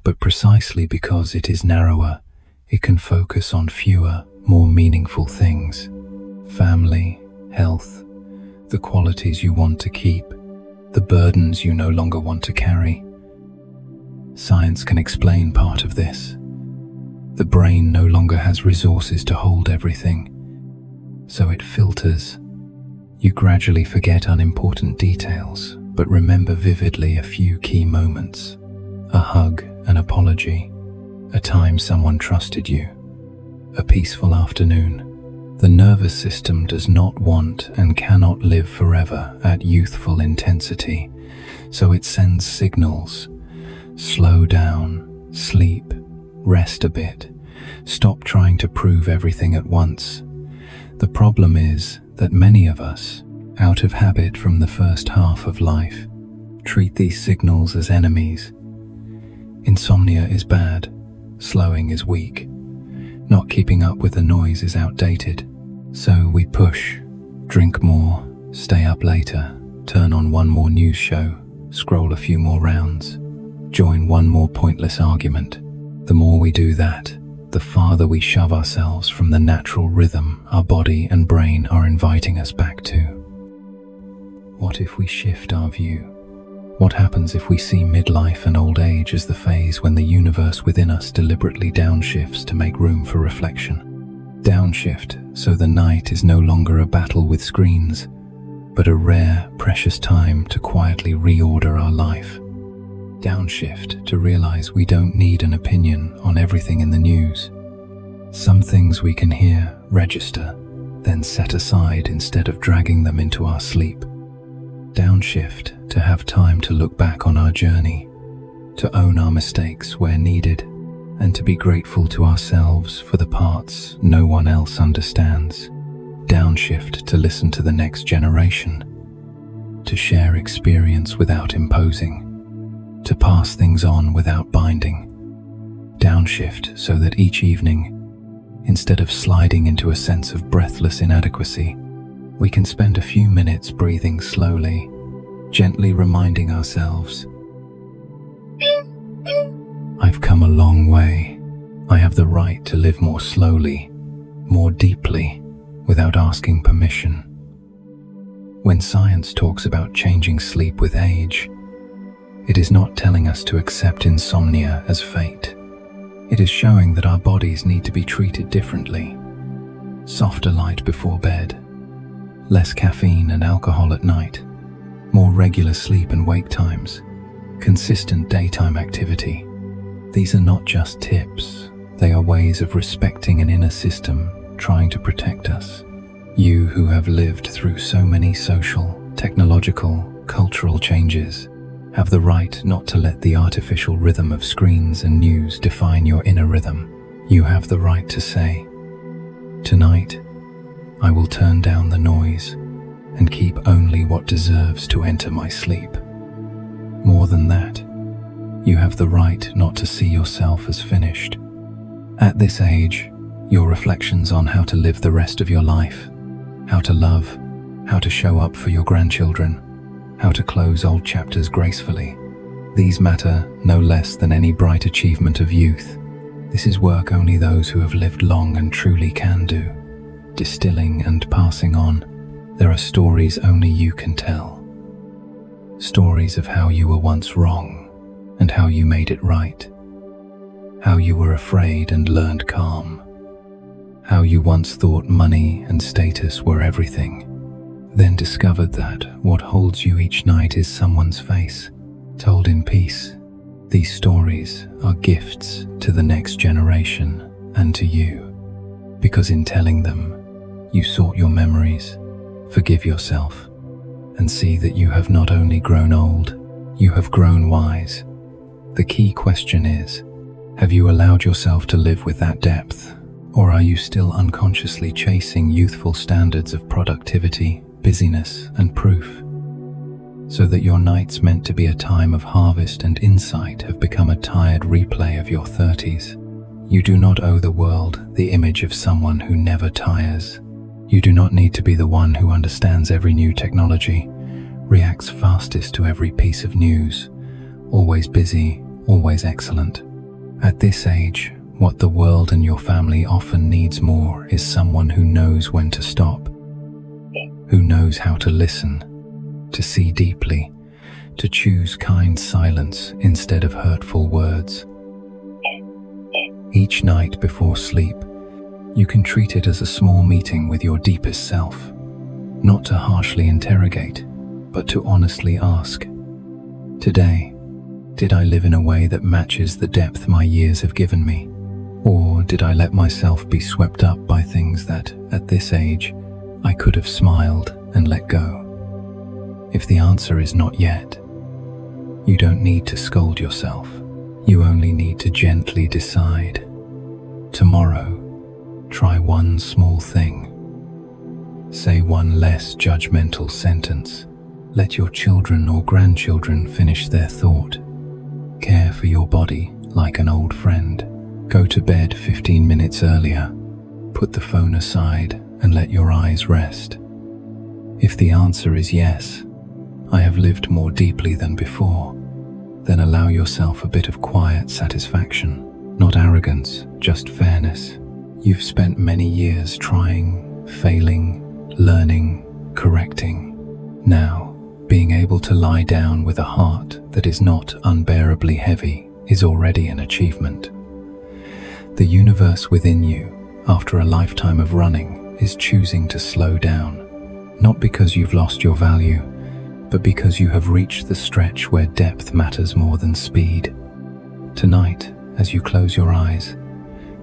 but precisely because it is narrower, it can focus on fewer, more meaningful things. Family, health, the qualities you want to keep, the burdens you no longer want to carry. Science can explain part of this. The brain no longer has resources to hold everything, so it filters. You gradually forget unimportant details, but remember vividly a few key moments. A hug, an apology, a time someone trusted you, a peaceful afternoon. The nervous system does not want and cannot live forever at youthful intensity, so it sends signals. Slow down, sleep, rest a bit, stop trying to prove everything at once. The problem is that many of us, out of habit from the first half of life, treat these signals as enemies. Insomnia is bad, slowing is weak, not keeping up with the noise is outdated. So we push, drink more, stay up later, turn on one more news show, scroll a few more rounds, join one more pointless argument. The more we do that, the farther we shove ourselves from the natural rhythm our body and brain are inviting us back to. What if we shift our view? What happens if we see midlife and old age as the phase when the universe within us deliberately downshifts to make room for reflection? Downshift so the night is no longer a battle with screens, but a rare, precious time to quietly reorder our life. Downshift to realize we don't need an opinion on everything in the news. Some things we can hear, register, then set aside instead of dragging them into our sleep. Downshift to have time to look back on our journey, to own our mistakes where needed, and to be grateful to ourselves for the parts no one else understands. Downshift to listen to the next generation, to share experience without imposing, to pass things on without binding. Downshift so that each evening, instead of sliding into a sense of breathless inadequacy, we can spend a few minutes breathing slowly, gently reminding ourselves, I've come a long way. I have the right to live more slowly, more deeply, without asking permission. When science talks about changing sleep with age, it is not telling us to accept insomnia as fate. It is showing that our bodies need to be treated differently. Softer light before bed, less caffeine and alcohol at night, more regular sleep and wake times, consistent daytime activity. These are not just tips, they are ways of respecting an inner system trying to protect us. You who have lived through so many social, technological, cultural changes have the right not to let the artificial rhythm of screens and news define your inner rhythm. You have the right to say, tonight, I will turn down the noise and keep only what deserves to enter my sleep. More than that, you have the right not to see yourself as finished. At this age, your reflections on how to live the rest of your life, how to love, how to show up for your grandchildren, how to close old chapters gracefully, these matter no less than any bright achievement of youth. This is work only those who have lived long and truly can do. Distilling and passing on, there are stories only you can tell. Stories of how you were once wrong and how you made it right. How you were afraid and learned calm. How you once thought money and status were everything, then discovered that what holds you each night is someone's face, told in peace. These stories are gifts to the next generation and to you, because in telling them, you sort your memories, forgive yourself, and see that you have not only grown old, you have grown wise. The key question is, have you allowed yourself to live with that depth, or are you still unconsciously chasing youthful standards of productivity, busyness, and proof? So that your nights meant to be a time of harvest and insight have become a tired replay of your 30s. You do not owe the world the image of someone who never tires. You do not need to be the one who understands every new technology, reacts fastest to every piece of news, always busy, always excellent. At this age, what the world and your family often needs more is someone who knows when to stop, who knows how to listen, to see deeply, to choose kind silence instead of hurtful words. Each night before sleep, you can treat it as a small meeting with your deepest self, not to harshly interrogate, but to honestly ask, today, did I live in a way that matches the depth my years have given me? Or did I let myself be swept up by things that, at this age, I could have smiled and let go? If the answer is not yet, you don't need to scold yourself. You only need to gently decide. Tomorrow, try one small thing. Say one less judgmental sentence. Let your children or grandchildren finish their thought. Care for your body like an old friend. Go to bed 15 minutes earlier. Put the phone aside and let your eyes rest. If the answer is yes, I have lived more deeply than before, then allow yourself a bit of quiet satisfaction, not arrogance, just fairness. You've spent many years trying, failing, learning, correcting. Now, being able to lie down with a heart that is not unbearably heavy is already an achievement. The universe within you, after a lifetime of running, is choosing to slow down, not because you've lost your value, but because you have reached the stretch where depth matters more than speed. Tonight, as you close your eyes,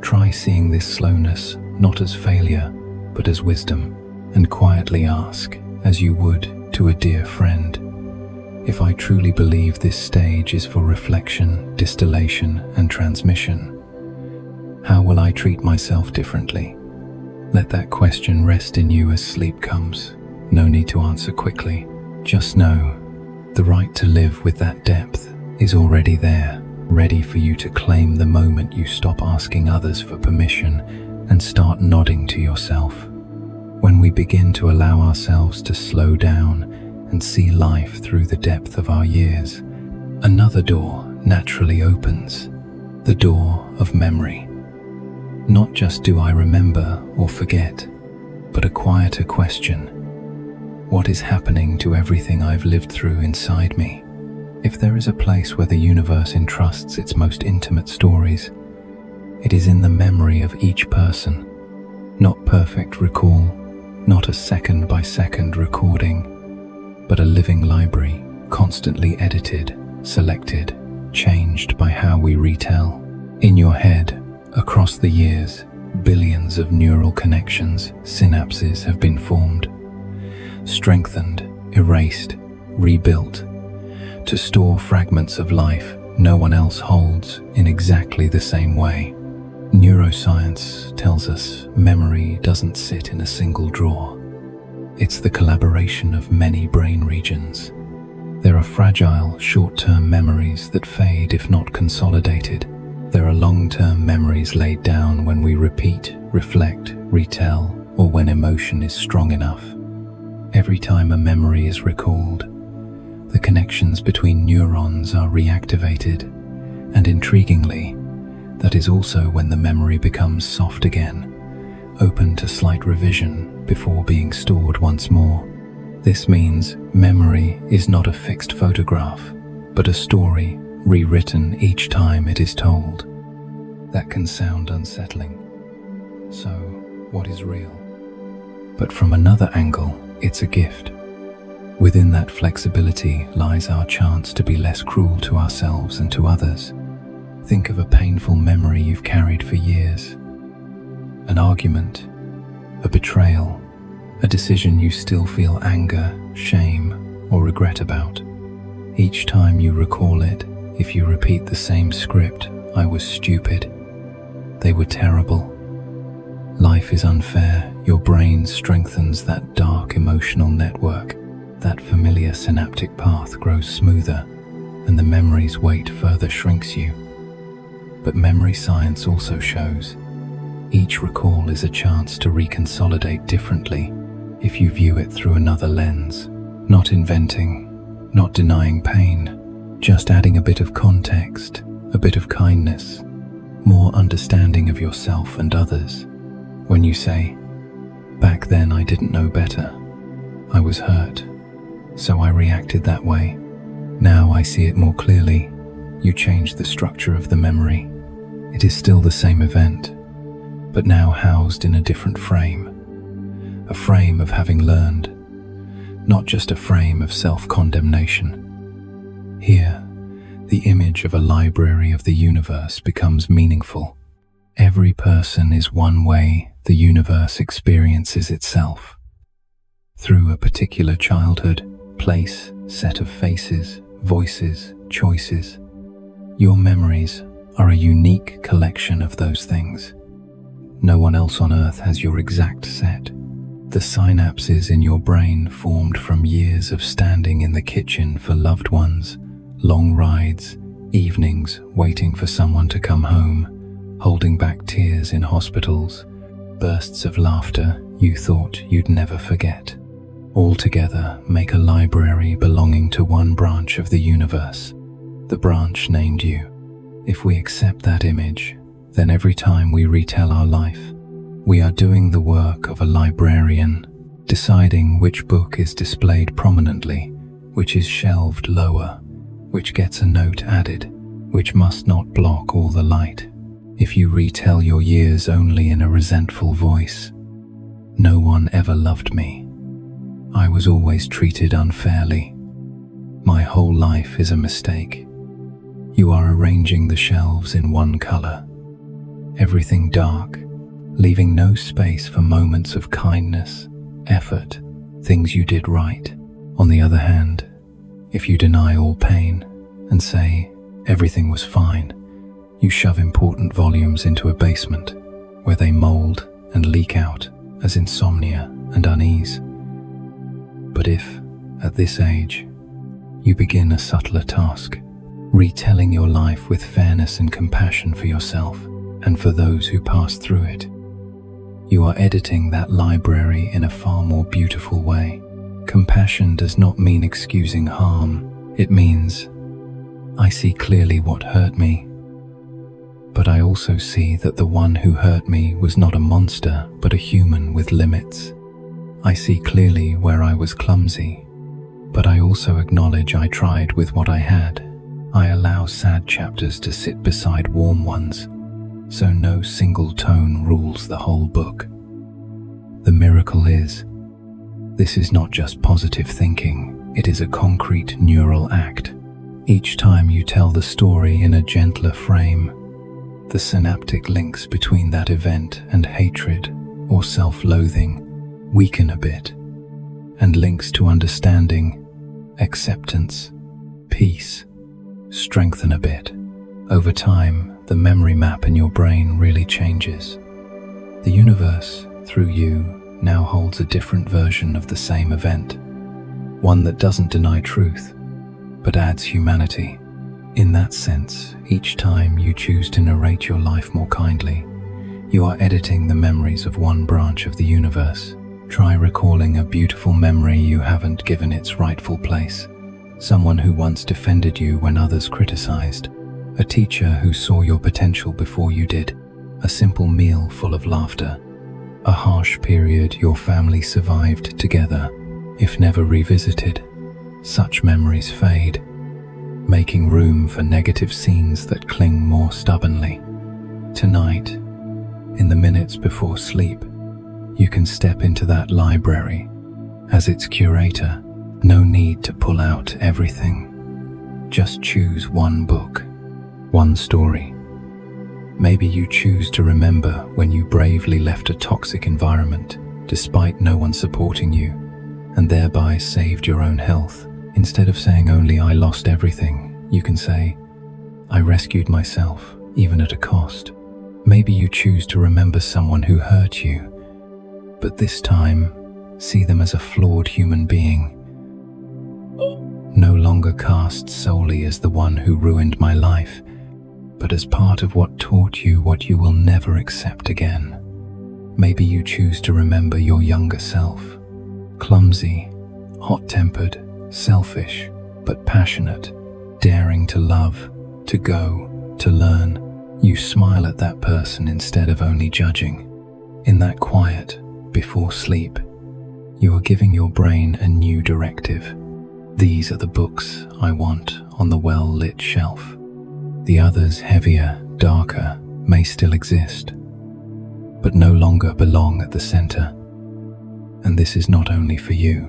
try seeing this slowness not as failure, but as wisdom, and quietly ask, as you would to a dear friend, if I truly believe this stage is for reflection, distillation, and transmission, how will I treat myself differently? Let that question rest in you as sleep comes. No need to answer quickly. Just know the right to live with that depth is already there, ready for you to claim the moment you stop asking others for permission and start nodding to yourself. When we begin to allow ourselves to slow down and see life through the depth of our years, another door naturally opens, the door of memory. Not just do I remember or forget, but a quieter question. What is happening to everything I've lived through inside me? If there is a place where the universe entrusts its most intimate stories, it is in the memory of each person. Not perfect recall, not a second-by-second recording, but a living library, constantly edited, selected, changed by how we retell. In your head, across the years, billions of neural connections, synapses have been formed, strengthened, erased, rebuilt, to store fragments of life no one else holds in exactly the same way. Neuroscience tells us memory doesn't sit in a single drawer. It's the collaboration of many brain regions. There are fragile, short-term memories that fade if not consolidated. There are long-term memories laid down when we repeat, reflect, retell, or when emotion is strong enough. Every time a memory is recalled, the connections between neurons are reactivated, and intriguingly, that is also when the memory becomes soft again, open to slight revision before being stored once more. This means memory is not a fixed photograph, but a story rewritten each time it is told. That can sound unsettling. So, what is real? But from another angle, it's a gift. Within that flexibility lies our chance to be less cruel to ourselves and to others. Think of a painful memory you've carried for years. An argument, a betrayal, a decision you still feel anger, shame, or regret about. Each time you recall it, if you repeat the same script, I was stupid, they were terrible, life is unfair, your brain strengthens that dark emotional network. That familiar synaptic path grows smoother, and the memory's weight further shrinks you. But memory science also shows each recall is a chance to reconsolidate differently if you view it through another lens. Not inventing, not denying pain, just adding a bit of context, a bit of kindness, more understanding of yourself and others. When you say, "Back then I didn't know better. I was hurt, so I reacted that way. Now I see it more clearly," you change the structure of the memory. It is still the same event, but now housed in a different frame. A frame of having learned, not just a frame of self-condemnation. Here, the image of a library of the universe becomes meaningful. Every person is one way the universe experiences itself. Through a particular childhood, place, set of faces, voices, choices. Your memories are a unique collection of those things. No one else on earth has your exact set. The synapses in your brain formed from years of standing in the kitchen for loved ones, long rides, evenings waiting for someone to come home, holding back tears in hospitals, bursts of laughter you thought you'd never forget. All together make a library belonging to one branch of the universe, the branch named you. If we accept that image, then every time we retell our life, we are doing the work of a librarian, deciding which book is displayed prominently, which is shelved lower, which gets a note added, which must not block all the light. If you retell your years only in a resentful voice, "No one ever loved me. I was always treated unfairly. My whole life is a mistake," you are arranging the shelves in one color, everything dark, leaving no space for moments of kindness, effort, things you did right. On the other hand, if you deny all pain and say everything was fine, you shove important volumes into a basement where they mold and leak out as insomnia and unease. But if, at this age, you begin a subtler task, retelling your life with fairness and compassion for yourself and for those who pass through it, you are editing that library in a far more beautiful way. Compassion does not mean excusing harm. It means, I see clearly what hurt me, but I also see that the one who hurt me was not a monster, but a human with limits. I see clearly where I was clumsy, but I also acknowledge I tried with what I had. I allow sad chapters to sit beside warm ones, so no single tone rules the whole book. The miracle is, this is not just positive thinking, it is a concrete neural act. Each time you tell the story in a gentler frame, the synaptic links between that event and hatred or self-loathing weaken a bit, and links to understanding, acceptance, peace strengthen a bit. Over time, the memory map in your brain really changes. The universe, through you, now holds a different version of the same event, one that doesn't deny truth, but adds humanity. In that sense, each time you choose to narrate your life more kindly, you are editing the memories of one branch of the universe. Try recalling a beautiful memory you haven't given its rightful place. Someone who once defended you when others criticized. A teacher who saw your potential before you did. A simple meal full of laughter. A harsh period your family survived together. If never revisited, such memories fade, making room for negative scenes that cling more stubbornly. Tonight, in the minutes before sleep, you can step into that library as its curator. No need to pull out everything. Just choose one book, one story. Maybe you choose to remember when you bravely left a toxic environment despite no one supporting you, and thereby saved your own health. Instead of saying only I lost everything, you can say, I rescued myself, even at a cost. Maybe you choose to remember someone who hurt you, but this time, see them as a flawed human being. No longer cast solely as the one who ruined my life, but as part of what taught you what you will never accept again. Maybe you choose to remember your younger self, clumsy, hot-tempered, selfish, but passionate, daring to love, to go, to learn. You smile at that person instead of only judging. In that quiet, before sleep, you are giving your brain a new directive. These are the books I want on the well-lit shelf. The others, heavier, darker, may still exist, but no longer belong at the center. And this is not only for you.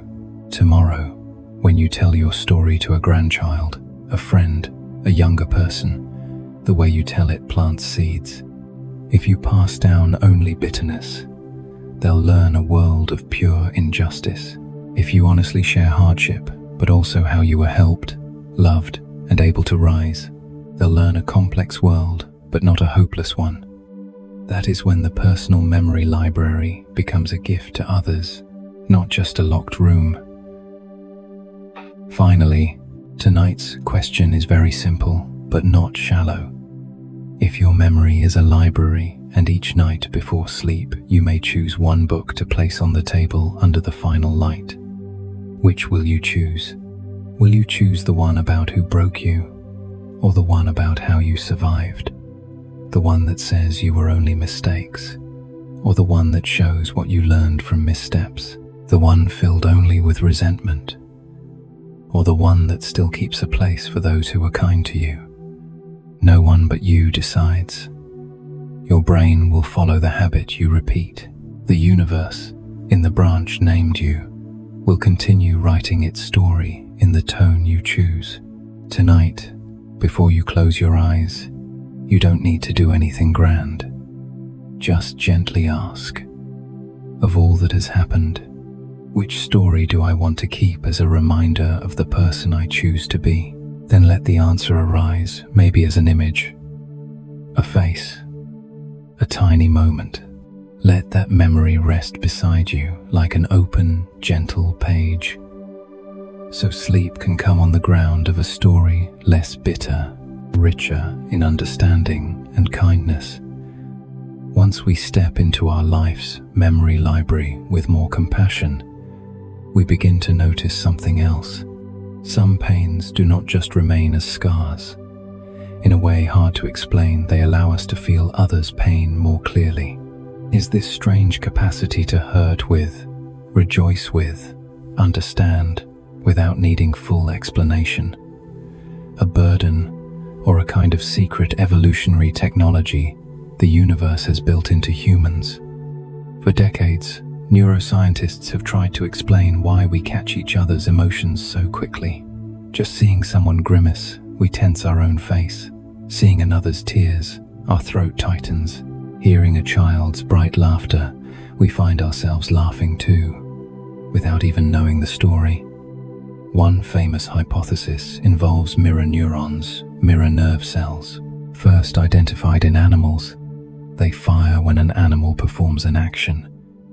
Tomorrow, when you tell your story to a grandchild, a friend, a younger person, the way you tell it plants seeds. If you pass down only bitterness, they'll learn a world of pure injustice. If you honestly share hardship, but also how you were helped, loved, and able to rise, they'll learn a complex world, but not a hopeless one. That is when the personal memory library becomes a gift to others, not just a locked room. Finally, tonight's question is very simple, but not shallow. If your memory is a library, and each night before sleep you may choose one book to place on the table under the final light, which will you choose? Will you choose the one about who broke you, or the one about how you survived? The one that says you were only mistakes, or the one that shows what you learned from missteps? The one filled only with resentment, or the one that still keeps a place for those who were kind to you? No one but you decides. Your brain will follow the habit you repeat. The universe, in the branch named you, will continue writing its story in the tone you choose. Tonight, before you close your eyes, you don't need to do anything grand. Just gently ask, of all that has happened, which story do I want to keep as a reminder of the person I choose to be? Then let the answer arise, maybe as an image, a face, a tiny moment. Let that memory rest beside you like an open, gentle page, so sleep can come on the ground of a story less bitter, richer in understanding and kindness. Once we step into our life's memory library with more compassion, we begin to notice something else. Some pains do not just remain as scars. In a way hard to explain, they allow us to feel others' pain more clearly. Is this strange capacity to hurt with, rejoice with, understand, without needing full explanation, a burden or a kind of secret evolutionary technology the universe has built into humans. For decades, neuroscientists have tried to explain why we catch each other's emotions so quickly. Just seeing someone grimace, we tense our own face. Seeing another's tears, our throat tightens. Hearing a child's bright laughter, we find ourselves laughing too, without even knowing the story. One famous hypothesis involves mirror neurons, mirror nerve cells, first identified in animals. They fire when an animal performs an action,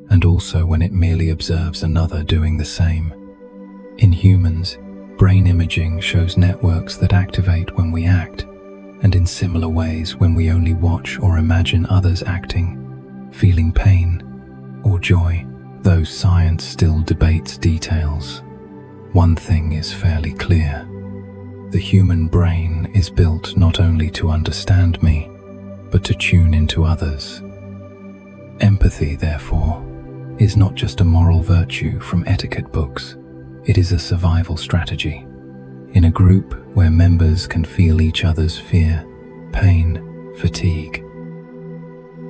and also when it merely observes another doing the same. In humans, brain imaging shows networks that activate when we act, and in similar ways when we only watch or imagine others acting, feeling pain or joy. Though science still debates details, one thing is fairly clear. The human brain is built not only to understand me, but to tune into others. Empathy, therefore, is not just a moral virtue from etiquette books. It is a survival strategy. In a group where members can feel each other's fear, pain, fatigue,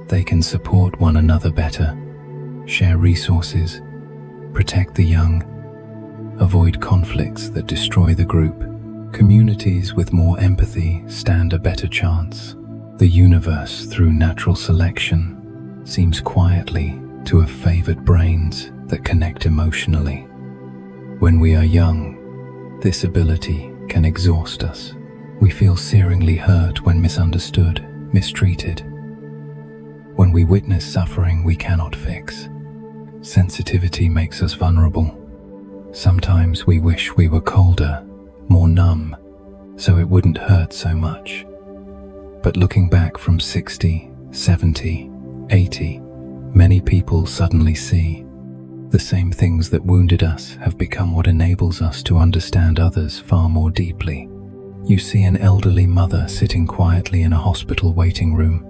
they can support one another better, share resources, protect the young, avoid conflicts that destroy the group. Communities with more empathy stand a better chance. The universe, through natural selection, seems quietly to have favored brains that connect emotionally. When we are young, this ability can exhaust us. We feel searingly hurt when misunderstood, mistreated. When we witness suffering we cannot fix. Sensitivity makes us vulnerable. Sometimes we wish we were colder, more numb, so it wouldn't hurt so much. But looking back from 60, 70, 80, many people suddenly see the same things that wounded us have become what enables us to understand others far more deeply. You see an elderly mother sitting quietly in a hospital waiting room,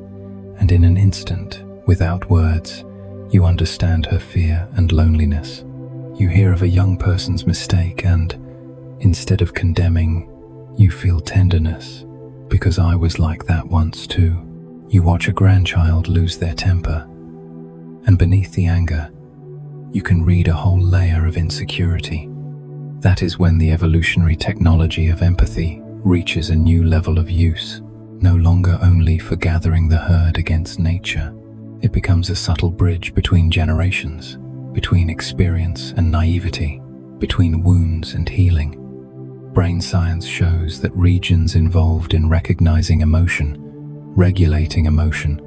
and in an instant, without words, you understand her fear and loneliness. You hear of a young person's mistake and, instead of condemning, you feel tenderness, because I was like that once too. You watch a grandchild lose their temper, and beneath the anger, you can read a whole layer of insecurity. That is when the evolutionary technology of empathy reaches a new level of use, no longer only for gathering the herd against nature. It becomes a subtle bridge between generations, between experience and naivety, between wounds and healing. Brain science shows that regions involved in recognizing emotion, regulating emotion,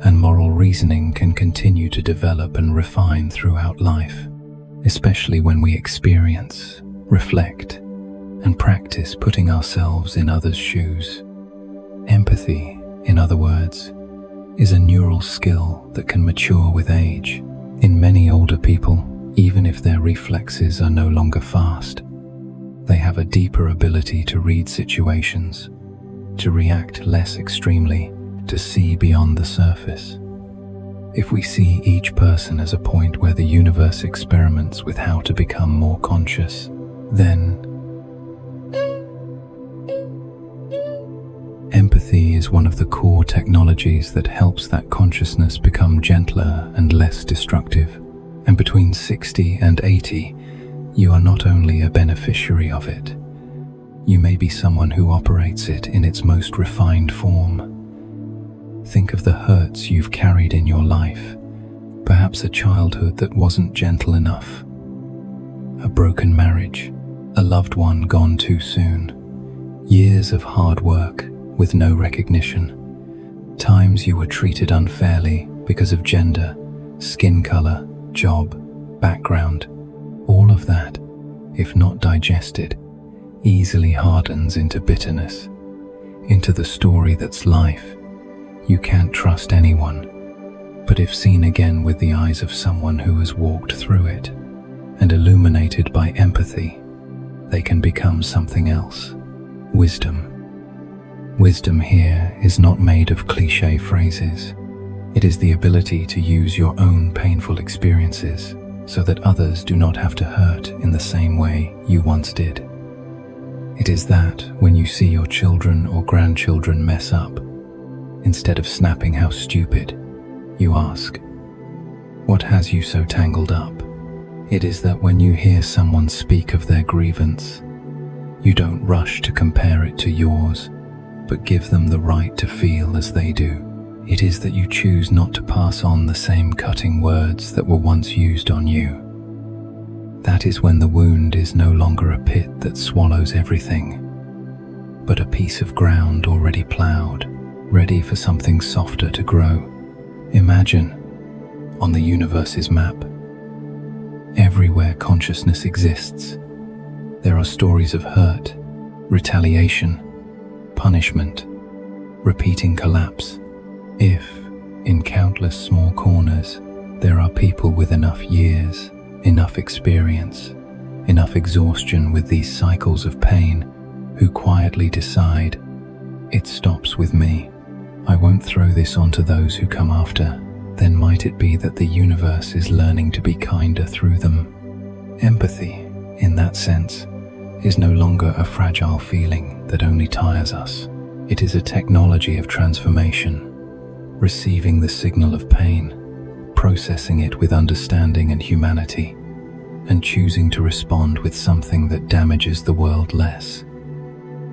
and moral reasoning can continue to develop and refine throughout life, especially when we experience, reflect, and practice putting ourselves in others' shoes. Empathy, in other words, is a neural skill that can mature with age. In many older people, even if their reflexes are no longer fast, they have a deeper ability to read situations, to react less extremely, to see beyond the surface. If we see each person as a point where the universe experiments with how to become more conscious, then empathy is one of the core technologies that helps that consciousness become gentler and less destructive. And between 60 and 80, you are not only a beneficiary of it, you may be someone who operates it in its most refined form. Think of the hurts you've carried in your life, perhaps a childhood that wasn't gentle enough, a broken marriage, a loved one gone too soon, years of hard work with no recognition, times you were treated unfairly because of gender, skin color, job, background. All of that, if not digested, easily hardens into bitterness, into the story that's life. You can't trust anyone, but if seen again with the eyes of someone who has walked through it and illuminated by empathy, they can become something else. Wisdom. Wisdom here is not made of cliché phrases. It is the ability to use your own painful experiences so that others do not have to hurt in the same way you once did. It is that when you see your children or grandchildren mess up, instead of snapping how stupid, you ask, what has you so tangled up? It is that when you hear someone speak of their grievance, you don't rush to compare it to yours, but give them the right to feel as they do. It is that you choose not to pass on the same cutting words that were once used on you. That is when the wound is no longer a pit that swallows everything, but a piece of ground already ploughed, ready for something softer to grow. Imagine, on the universe's map, everywhere consciousness exists, there are stories of hurt, retaliation, punishment, repeating collapse. If, in countless small corners, there are people with enough years, enough experience, enough exhaustion with these cycles of pain, who quietly decide, it stops with me, I won't throw this onto those who come after, then might it be that the universe is learning to be kinder through them? Empathy, in that sense, is no longer a fragile feeling that only tires us. It is a technology of transformation, receiving the signal of pain, processing it with understanding and humanity, and choosing to respond with something that damages the world less.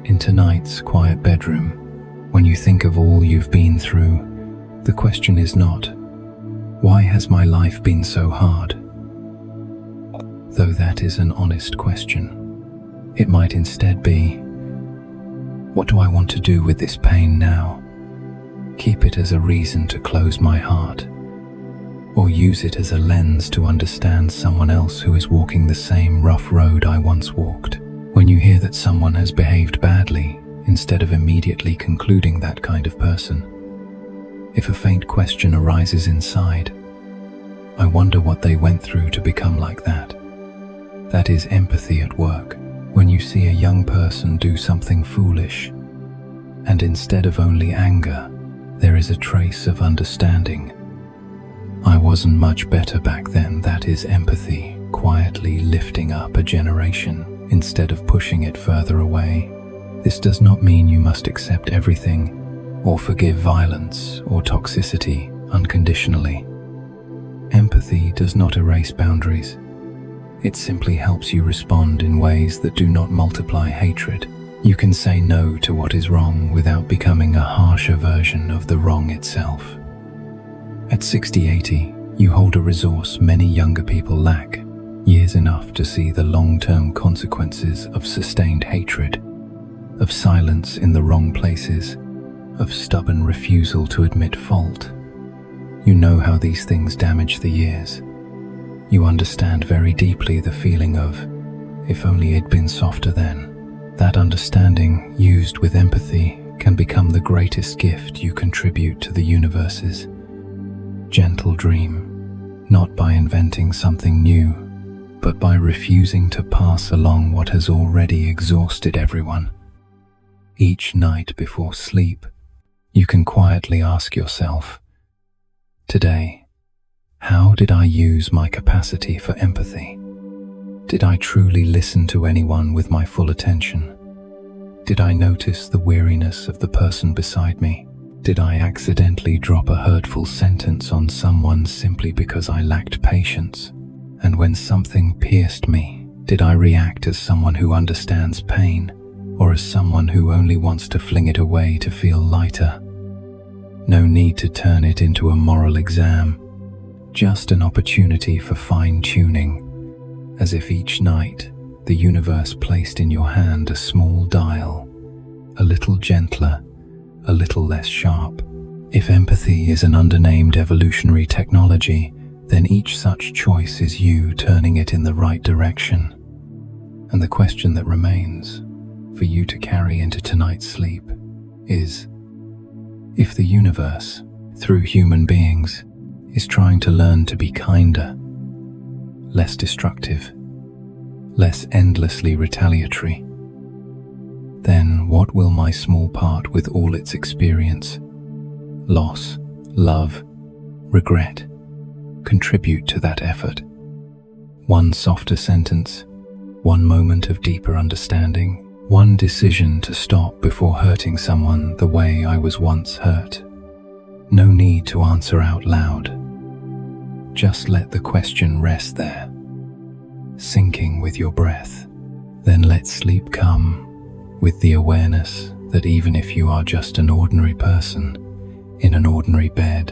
In tonight's quiet bedroom, when you think of all you've been through, the question is not, why has my life been so hard? Though that is an honest question. It might instead be, what do I want to do with this pain now? Keep it as a reason to close my heart, or use it as a lens to understand someone else who is walking the same rough road I once walked. When you hear that someone has behaved badly, instead of immediately concluding that kind of person, if a faint question arises inside, I wonder what they went through to become like that. That is empathy at work. When you see a young person do something foolish, and instead of only anger, there is a trace of understanding. I wasn't much better back then. That is empathy, quietly lifting up a generation instead of pushing it further away. This does not mean you must accept everything or forgive violence or toxicity unconditionally. Empathy does not erase boundaries. It simply helps you respond in ways that do not multiply hatred. You can say no to what is wrong without becoming a harsher version of the wrong itself. At 60-80, you hold a resource many younger people lack, years enough to see the long-term consequences of sustained hatred, of silence in the wrong places, of stubborn refusal to admit fault. You know how these things damage the years. You understand very deeply the feeling of, if only it'd been softer then. That understanding, used with empathy, can become the greatest gift you contribute to the universe's gentle dream, not by inventing something new, but by refusing to pass along what has already exhausted everyone. Each night before sleep, you can quietly ask yourself, today, how did I use my capacity for empathy? Did I truly listen to anyone with my full attention? Did I notice the weariness of the person beside me? Did I accidentally drop a hurtful sentence on someone simply because I lacked patience? And when something pierced me, did I react as someone who understands pain, or as someone who only wants to fling it away to feel lighter? No need to turn it into a moral exam, just an opportunity for fine-tuning, as if each night the universe placed in your hand a small dial, a little gentler, a little less sharp. If empathy is an undernamed evolutionary technology, then each such choice is you turning it in the right direction. And the question that remains for you to carry into tonight's sleep is, if the universe, through human beings, is trying to learn to be kinder, less destructive, less endlessly retaliatory, then what will my small part with all its experience, loss, love, regret, contribute to that effort? One softer sentence, one moment of deeper understanding, one decision to stop before hurting someone the way I was once hurt. No need to answer out loud. Just let the question rest there, sinking with your breath. Then let sleep come with the awareness that even if you are just an ordinary person, in an ordinary bed,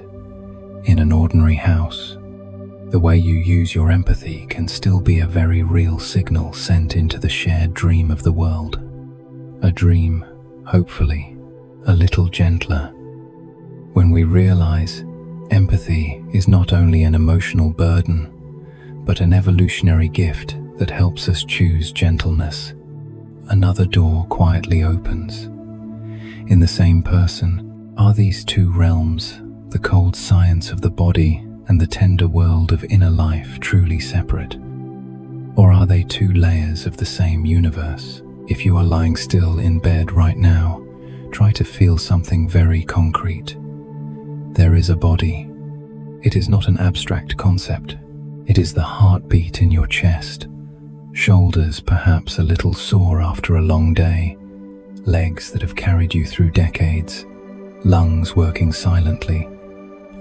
in an ordinary house, the way you use your empathy can still be a very real signal sent into the shared dream of the world. A dream, hopefully, a little gentler. When we realize empathy is not only an emotional burden, but an evolutionary gift that helps us choose gentleness, another door quietly opens. In the same person, are these two realms, the cold science of the body and the tender world of inner life, truly separate? Or are they two layers of the same universe? If you are lying still in bed right now, try to feel something very concrete. There is a body. It is not an abstract concept. It is the heartbeat in your chest. Shoulders perhaps a little sore after a long day, legs that have carried you through decades, lungs working silently,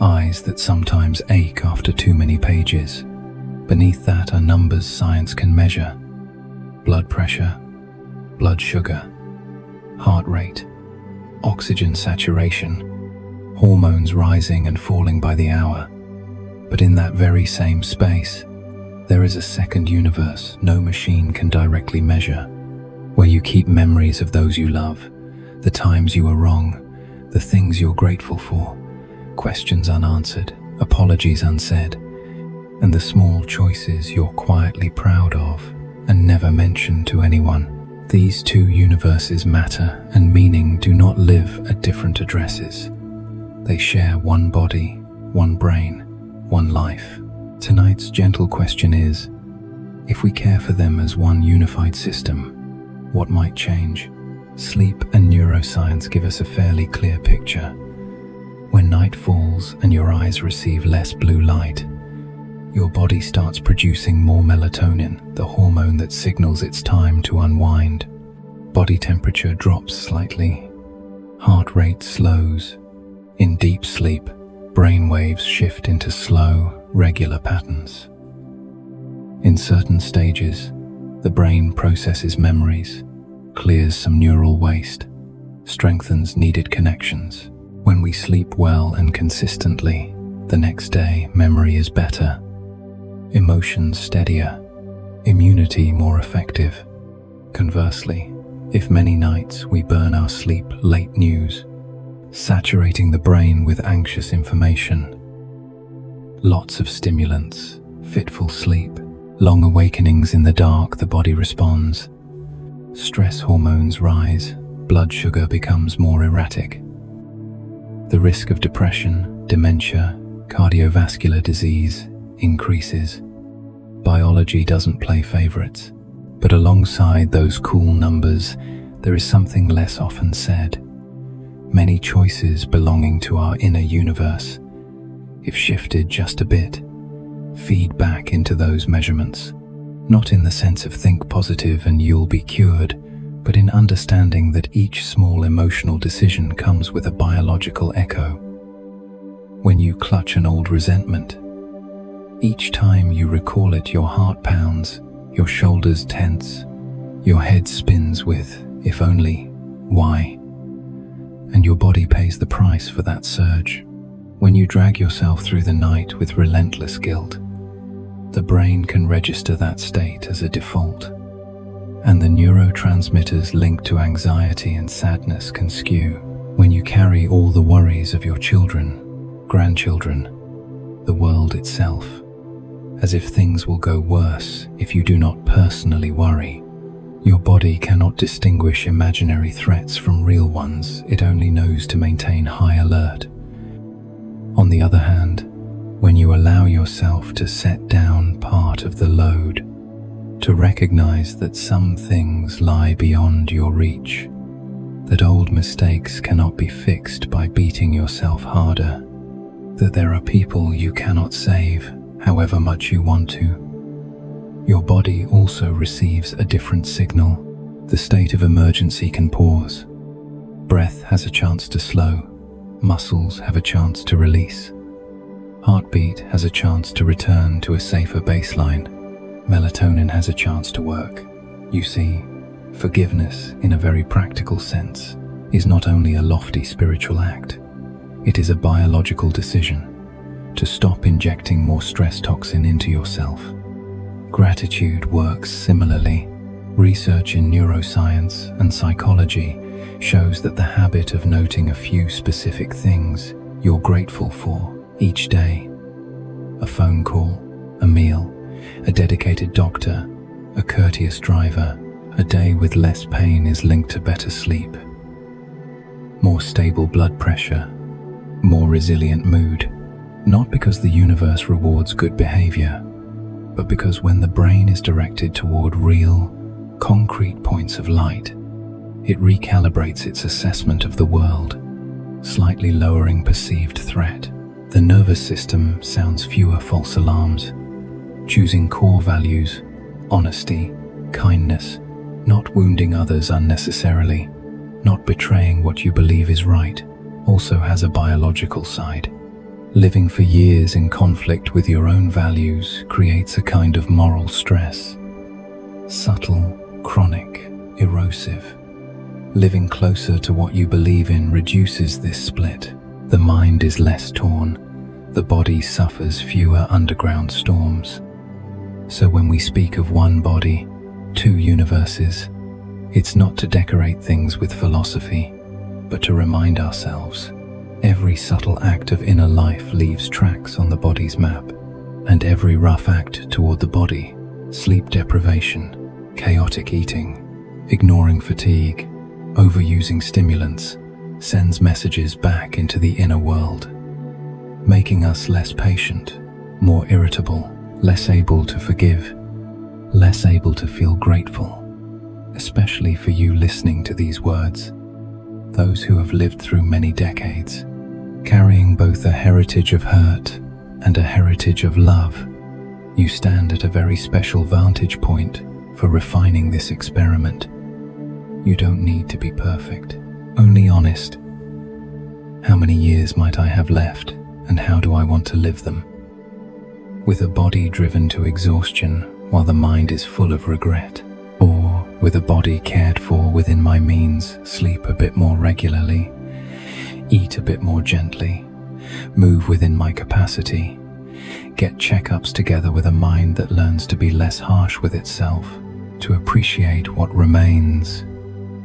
eyes that sometimes ache after too many pages. Beneath that are numbers science can measure: blood pressure, blood sugar, heart rate, oxygen saturation, hormones rising and falling by the hour. But in that very same space, there is a second universe no machine can directly measure, where you keep memories of those you love, the times you were wrong, the things you're grateful for, questions unanswered, apologies unsaid, and the small choices you're quietly proud of and never mentioned to anyone. These two universes, matter and meaning, do not live at different addresses. They share one body, one brain, one life. Tonight's gentle question is, if we care for them as one unified system, what might change? Sleep and neuroscience give us a fairly clear picture. When night falls and your eyes receive less blue light, your body starts producing more melatonin, the hormone that signals it's time to unwind. Body temperature drops slightly. Heart rate slows. In deep sleep, brain waves shift into slow, regular patterns. In certain stages, the brain processes memories, clears some neural waste, strengthens needed connections. When we sleep well and consistently, the next day memory is better, emotions steadier, immunity more effective. Conversely, if many nights we burn our sleep late news, saturating the brain with anxious information, lots of stimulants, fitful sleep, long awakenings in the dark, the body responds. Stress hormones rise, blood sugar becomes more erratic. The risk of depression, dementia, cardiovascular disease increases. Biology doesn't play favorites, but alongside those cool numbers, there is something less often said. Many choices belonging to our inner universe, if shifted just a bit, feed back into those measurements. Not in the sense of think positive and you'll be cured, but in understanding that each small emotional decision comes with a biological echo. When you clutch an old resentment, each time you recall it, your heart pounds, your shoulders tense, your head spins with, if only, why? And your body pays the price for that surge. When you drag yourself through the night with relentless guilt, the brain can register that state as a default, and the neurotransmitters linked to anxiety and sadness can skew. when you carry all the worries of your children, grandchildren, the world itself, as if things will go worse if you do not personally worry. Your body cannot distinguish imaginary threats from real ones. It only knows to maintain high alert. On the other hand, when you allow yourself to set down part of the load, to recognize that some things lie beyond your reach, that old mistakes cannot be fixed by beating yourself harder, that there are people you cannot save, however much you want to, your body also receives a different signal. The state of emergency can pause. Breath has a chance to slow. Muscles have a chance to release. Heartbeat has a chance to return to a safer baseline. Melatonin has a chance to work. You see, forgiveness, in a very practical sense, is not only a lofty spiritual act. It is a biological decision to stop injecting more stress toxin into yourself. Gratitude works similarly. Research in neuroscience and psychology shows that the habit of noting a few specific things you're grateful for each day, a phone call, a meal, a dedicated doctor, a courteous driver, a day with less pain, is linked to better sleep, more stable blood pressure, more resilient mood, not because the universe rewards good behavior, but because when the brain is directed toward real, concrete points of light, it recalibrates its assessment of the world, slightly lowering perceived threat. The nervous system sounds fewer false alarms, choosing core values, honesty, kindness, not wounding others unnecessarily, not betraying what you believe is right, also has a biological side. Living for years in conflict with your own values creates a kind of moral stress. Subtle, chronic, erosive. Living closer to what you believe in reduces this split. The mind is less torn. The body suffers fewer underground storms. So when we speak of one body, two universes, it's not to decorate things with philosophy, but to remind ourselves every subtle act of inner life leaves tracks on the body's map, and every rough act toward the body, sleep deprivation, chaotic eating, ignoring fatigue, overusing stimulants, sends messages back into the inner world, making us less patient, more irritable, less able to forgive, less able to feel grateful, especially for you listening to these words, those who have lived through many decades, carrying both a heritage of hurt and a heritage of love. You stand at a very special vantage point for refining this experiment. You don't need to be perfect, only honest. How many years might I have left, and how do I want to live them? With a body driven to exhaustion while the mind is full of regret, or with a body cared for within my means, sleep a bit more regularly, eat a bit more gently, move within my capacity, get checkups together with a mind that learns to be less harsh with itself, to appreciate what remains,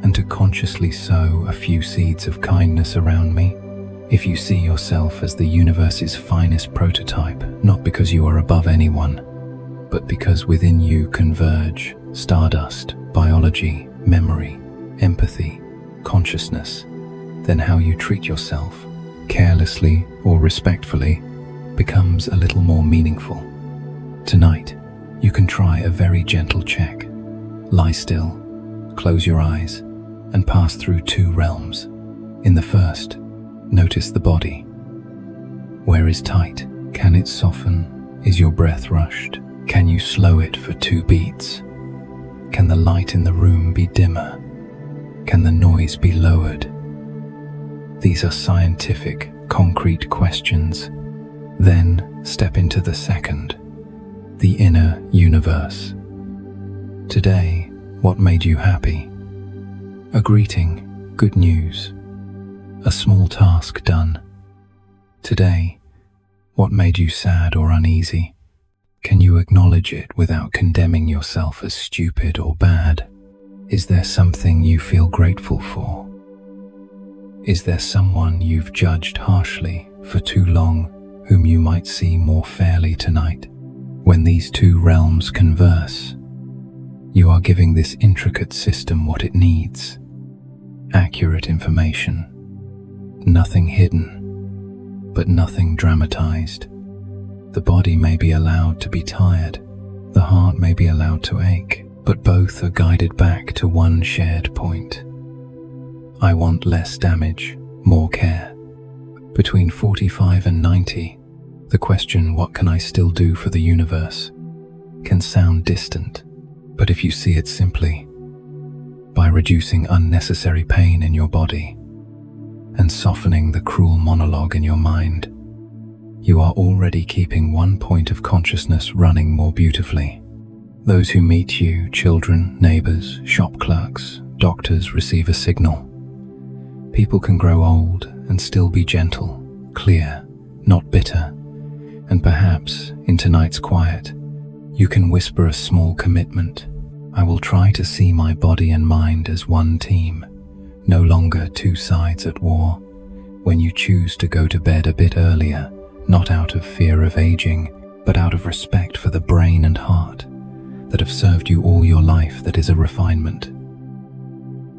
and to consciously sow a few seeds of kindness around me. If you see yourself as the universe's finest prototype, not because you are above anyone, but because within you converge stardust, biology, memory, empathy, consciousness, then how you treat yourself, carelessly or respectfully, becomes a little more meaningful. Tonight, you can try a very gentle check. Lie still, close your eyes, and pass through two realms. In the first, notice the body. Where is tight? Can it soften? Is your breath rushed? Can you slow it for 2 beats? Can the light in the room be dimmer? Can the noise be lowered? These are scientific, concrete questions. Then step into the second, the inner universe. Today, what made you happy? A greeting, good news. A small task done. Today, what made you sad or uneasy? Can you acknowledge it without condemning yourself as stupid or bad? Is there something you feel grateful for? Is there someone you've judged harshly for too long whom you might see more fairly tonight? When these two realms converse, you are giving this intricate system what it needs. Accurate information. Nothing hidden, but nothing dramatized. The body may be allowed to be tired, the heart may be allowed to ache, but both are guided back to one shared point. I want less damage, more care. Between 45 and 90, the question, what can I still do for the universe, can sound distant, but if you see it simply, by reducing unnecessary pain in your body and softening the cruel monologue in your mind, you are already keeping one point of consciousness running more beautifully. Those who meet you, children, neighbors, shop clerks, doctors, receive a signal. People can grow old and still be gentle, clear, not bitter, and perhaps, in tonight's quiet, you can whisper a small commitment. I will try to see my body and mind as one team, no longer two sides at war. When you choose to go to bed a bit earlier, not out of fear of aging, but out of respect for the brain and heart that have served you all your life, that is a refinement.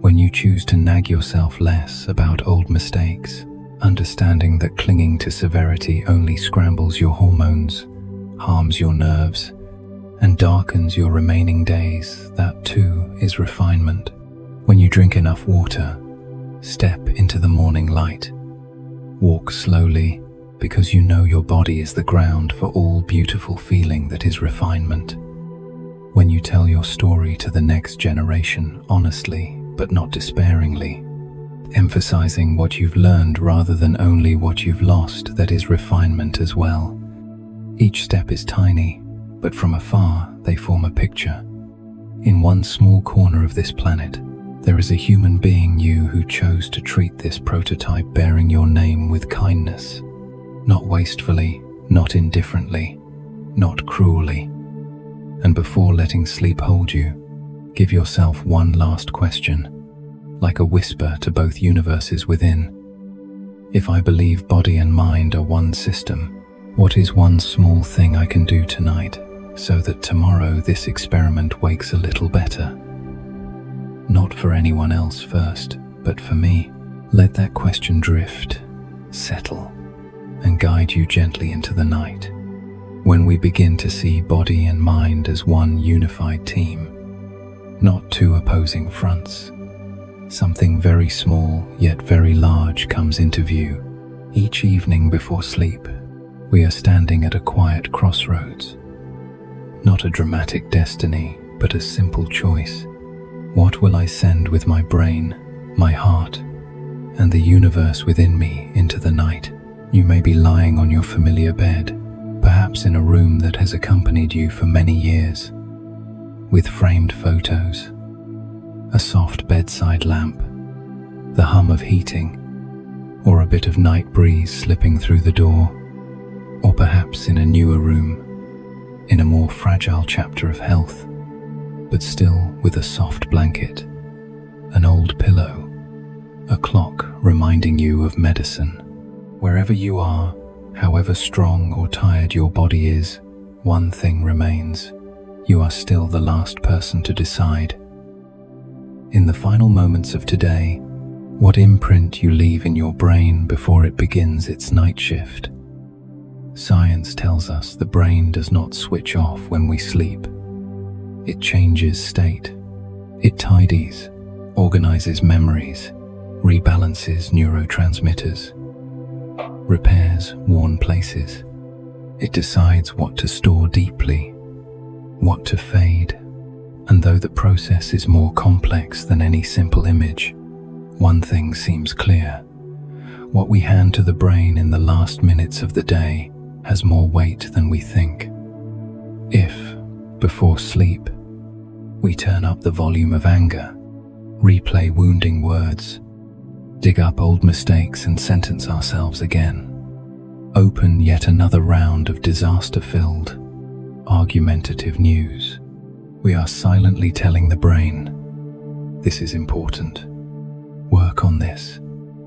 When you choose to nag yourself less about old mistakes, understanding that clinging to severity only scrambles your hormones, harms your nerves, and darkens your remaining days, that too is refinement. When you drink enough water, step into the morning light. Walk slowly, because you know your body is the ground for all beautiful feeling, that is refinement. When you tell your story to the next generation honestly, but not despairingly, emphasizing what you've learned rather than only what you've lost, that is refinement as well. Each step is tiny, but from afar they form a picture. In one small corner of this planet, there is a human being, you, who chose to treat this prototype bearing your name with kindness. Not wastefully, not indifferently, not cruelly. And before letting sleep hold you, give yourself one last question, like a whisper to both universes within. If I believe body and mind are one system, what is one small thing I can do tonight so that tomorrow this experiment wakes a little better? Not for anyone else first, but for me. Let that question drift, settle, and guide you gently into the night. When we begin to see body and mind as one unified team, not two opposing fronts, something very small yet very large comes into view. Each evening before sleep, we are standing at a quiet crossroads. Not a dramatic destiny, but a simple choice. What will I send with my brain, my heart, and the universe within me into the night? You may be lying on your familiar bed, perhaps in a room that has accompanied you for many years, with framed photos, a soft bedside lamp, the hum of heating, or a bit of night breeze slipping through the door, or perhaps in a newer room, in a more fragile chapter of health, but still with a soft blanket, an old pillow, a clock reminding you of medicine. Wherever you are, however strong or tired your body is, one thing remains. You are still the last person to decide. In the final moments of today, what imprint you leave in your brain before it begins its night shift. Science tells us the brain does not switch off when we sleep. It changes state. It tidies, organizes memories, rebalances neurotransmitters, repairs worn places. It decides what to store deeply, what to fade. And though the process is more complex than any simple image, one thing seems clear. What we hand to the brain in the last minutes of the day has more weight than we think. If, before sleep, we turn up the volume of anger, replay wounding words, dig up old mistakes and sentence ourselves again, open yet another round of disaster-filled, argumentative news, we are silently telling the brain, this is important. Work on this.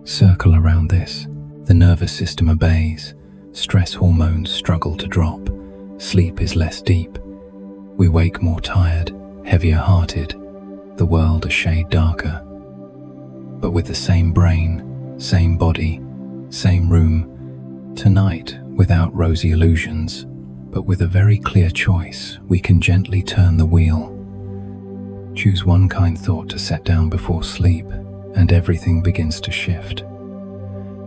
Circle around this. The nervous system obeys. Stress hormones struggle to drop. Sleep is less deep. We wake more tired, heavier hearted, the world a shade darker. But with the same brain, same body, same room, tonight, without rosy illusions, but with a very clear choice, we can gently turn the wheel. Choose one kind thought to set down before sleep, and everything begins to shift.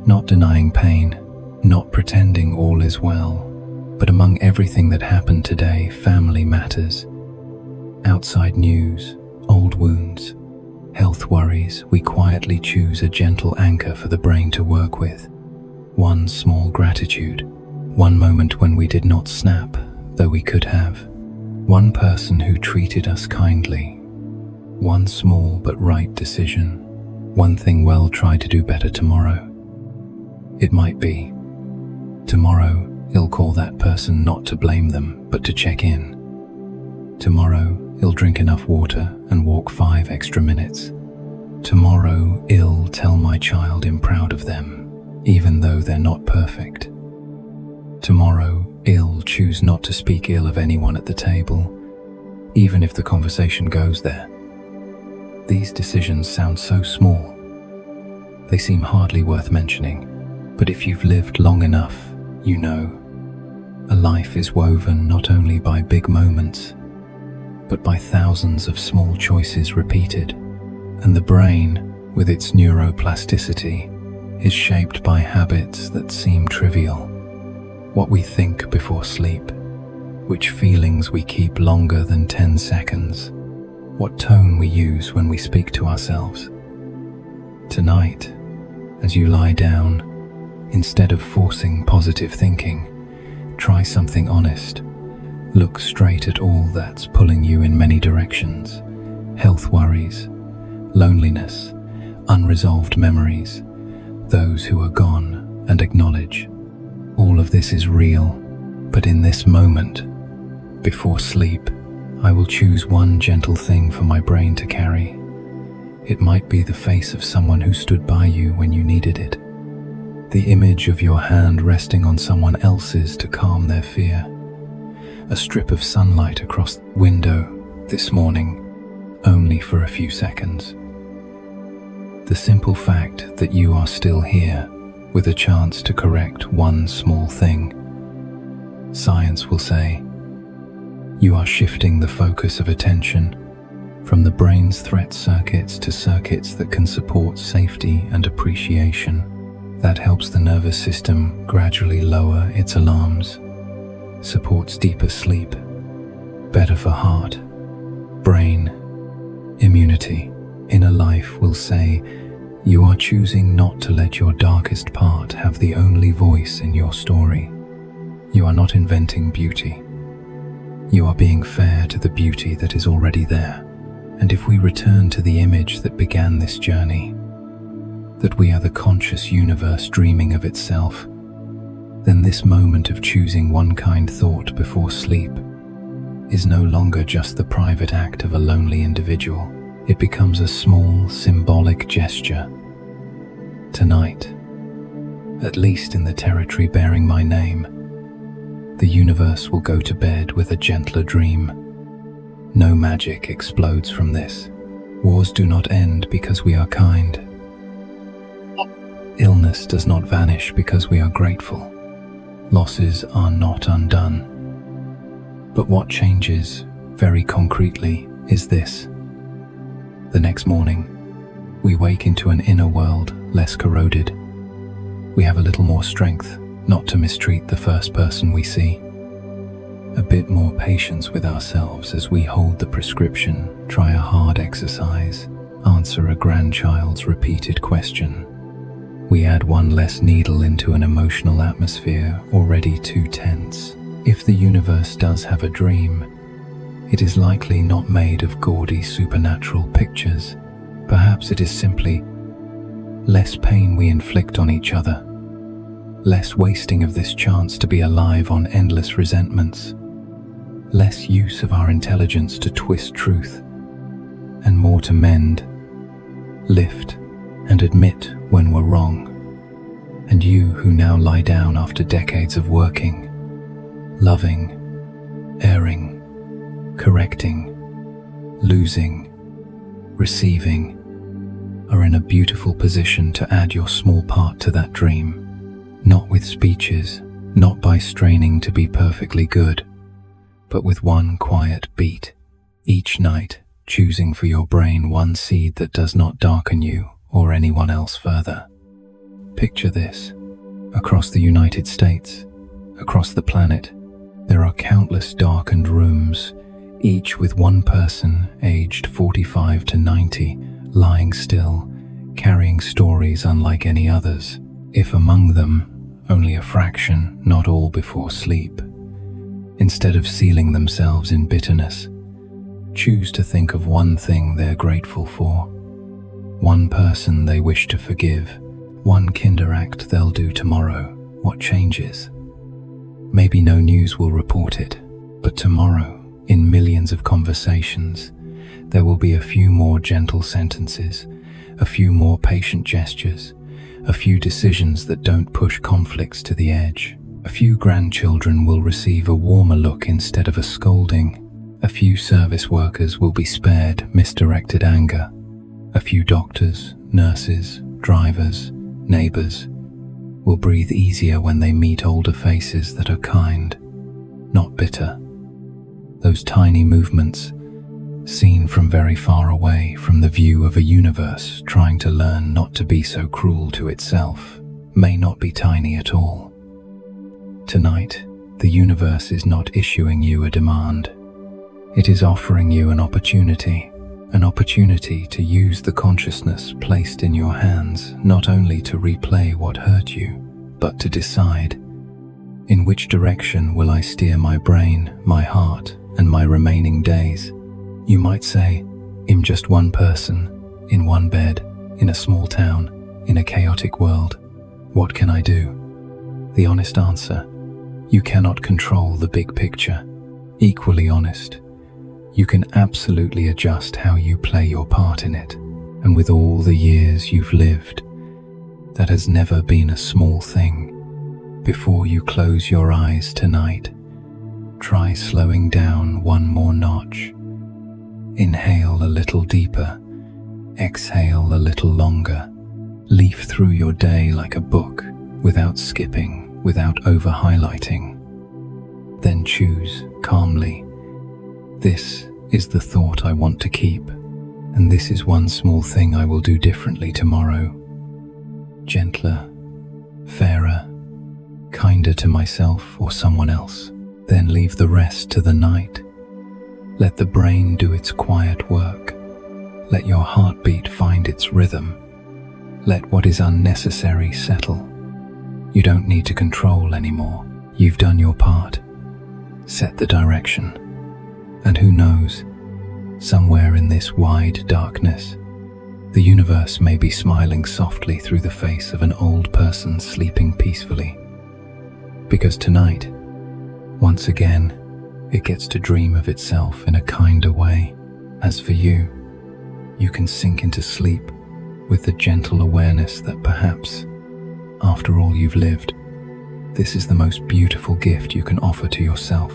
Not denying pain, not pretending all is well, but among everything that happened today, family matters. Outside news, old wounds, health worries, we quietly choose a gentle anchor for the brain to work with. One small gratitude, one moment when we did not snap, though we could have. One person who treated us kindly. One small but right decision. One thing well tried to do better tomorrow. It might be. Tomorrow, he'll call that person not to blame them, but to check in. Tomorrow, he'll drink enough water and walk 5 extra minutes. Tomorrow, I'll tell my child I'm proud of them, even though they're not perfect. Tomorrow, I'll choose not to speak ill of anyone at the table, even if the conversation goes there. These decisions sound so small. They seem hardly worth mentioning, but if you've lived long enough, you know. A life is woven not only by big moments, but by thousands of small choices repeated. And the brain, with its neuroplasticity, is shaped by habits that seem trivial. What we think before sleep, which feelings we keep longer than 10 seconds, what tone we use when we speak to ourselves. Tonight, as you lie down, instead of forcing positive thinking, try something honest. Look straight at all that's pulling you in many directions. Health worries, loneliness, unresolved memories, those who are gone, and acknowledge. All of this is real, but in this moment, before sleep, I will choose one gentle thing for my brain to carry. It might be the face of someone who stood by you when you needed it. The image of your hand resting on someone else's to calm their fear. A strip of sunlight across the window this morning, only for a few seconds. The simple fact that you are still here, with a chance to correct one small thing. Science will say, you are shifting the focus of attention from the brain's threat circuits to circuits that can support safety and appreciation. That helps the nervous system gradually lower its alarms, supports deeper sleep, better for heart, brain, immunity. Inner life will say, you are choosing not to let your darkest part have the only voice in your story. You are not inventing beauty. You are being fair to the beauty that is already there. And if we return to the image that began this journey, that we are the conscious universe dreaming of itself, then this moment of choosing one kind thought before sleep is no longer just the private act of a lonely individual. It becomes a small, symbolic gesture. Tonight, at least in the territory bearing my name, the universe will go to bed with a gentler dream. No magic explodes from this. Wars do not end because we are kind. Illness does not vanish because we are grateful. Losses are not undone. But what changes, very concretely, is this. The next morning, we wake into an inner world less corroded. We have a little more strength not to mistreat the first person we see. A bit more patience with ourselves as we hold the prescription, try a hard exercise, answer a grandchild's repeated question. We add one less needle into an emotional atmosphere already too tense. If the universe does have a dream, it is likely not made of gaudy supernatural pictures. Perhaps it is simply less pain we inflict on each other, less wasting of this chance to be alive on endless resentments, less use of our intelligence to twist truth, and more to mend, lift, and admit when we're wrong. And you who now lie down after decades of working, loving, erring, correcting, losing, receiving, are in a beautiful position to add your small part to that dream, not with speeches, not by straining to be perfectly good, but with one quiet beat, each night choosing for your brain one seed that does not darken you or anyone else further. Picture this. Across the United States, across the planet, there are countless darkened rooms, each with one person aged 45 to 90, lying still, carrying stories unlike any others, if among them, only a fraction, not all before sleep. Instead of sealing themselves in bitterness, choose to think of one thing they're grateful for, one person they wish to forgive, one kinder act they'll do tomorrow. What changes? Maybe no news will report it, but tomorrow, in millions of conversations, there will be a few more gentle sentences, a few more patient gestures, a few decisions that don't push conflicts to the edge. A few grandchildren will receive a warmer look instead of a scolding. A few service workers will be spared misdirected anger. A few doctors, nurses, drivers, neighbors will breathe easier when they meet older faces that are kind, not bitter. Those tiny movements, seen from very far away from the view of a universe trying to learn not to be so cruel to itself, may not be tiny at all. Tonight, the universe is not issuing you a demand. It is offering you an opportunity to use the consciousness placed in your hands not only to replay what hurt you, but to decide, in which direction will I steer my brain, my heart, and my remaining days? You might say, I'm just one person, in one bed, in a small town, in a chaotic world. What can I do? The honest answer, you cannot control the big picture. Equally honest, you can absolutely adjust how you play your part in it. And with all the years you've lived, that has never been a small thing. Before you close your eyes tonight, try slowing down one more notch. Inhale a little deeper, exhale a little longer. Leaf through your day like a book, without skipping, without over-highlighting. Then choose calmly. This is the thought I want to keep, and this is one small thing I will do differently tomorrow. Gentler, fairer, kinder to myself or someone else. Then leave the rest to the night. Let the brain do its quiet work. Let your heartbeat find its rhythm. Let what is unnecessary settle. You don't need to control anymore. You've done your part. Set the direction. And who knows, somewhere in this wide darkness, the universe may be smiling softly through the face of an old person sleeping peacefully. Because tonight, once again, it gets to dream of itself in a kinder way. As for you, you can sink into sleep with the gentle awareness that perhaps, after all you've lived, this is the most beautiful gift you can offer to yourself,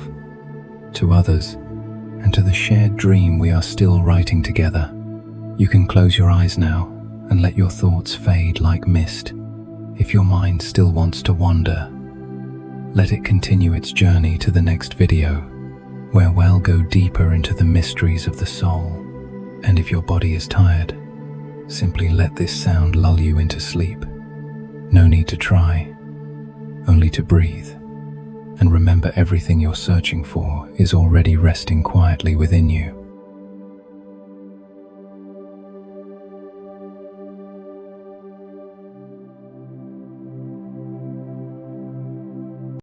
to others, and to the shared dream we are still writing together. You can close your eyes now and let your thoughts fade like mist. If your mind still wants to wander, let it continue its journey to the next video, where we'll go deeper into the mysteries of the soul. And if your body is tired, simply let this sound lull you into sleep. No need to try, only to breathe. And remember, everything you're searching for is already resting quietly within you.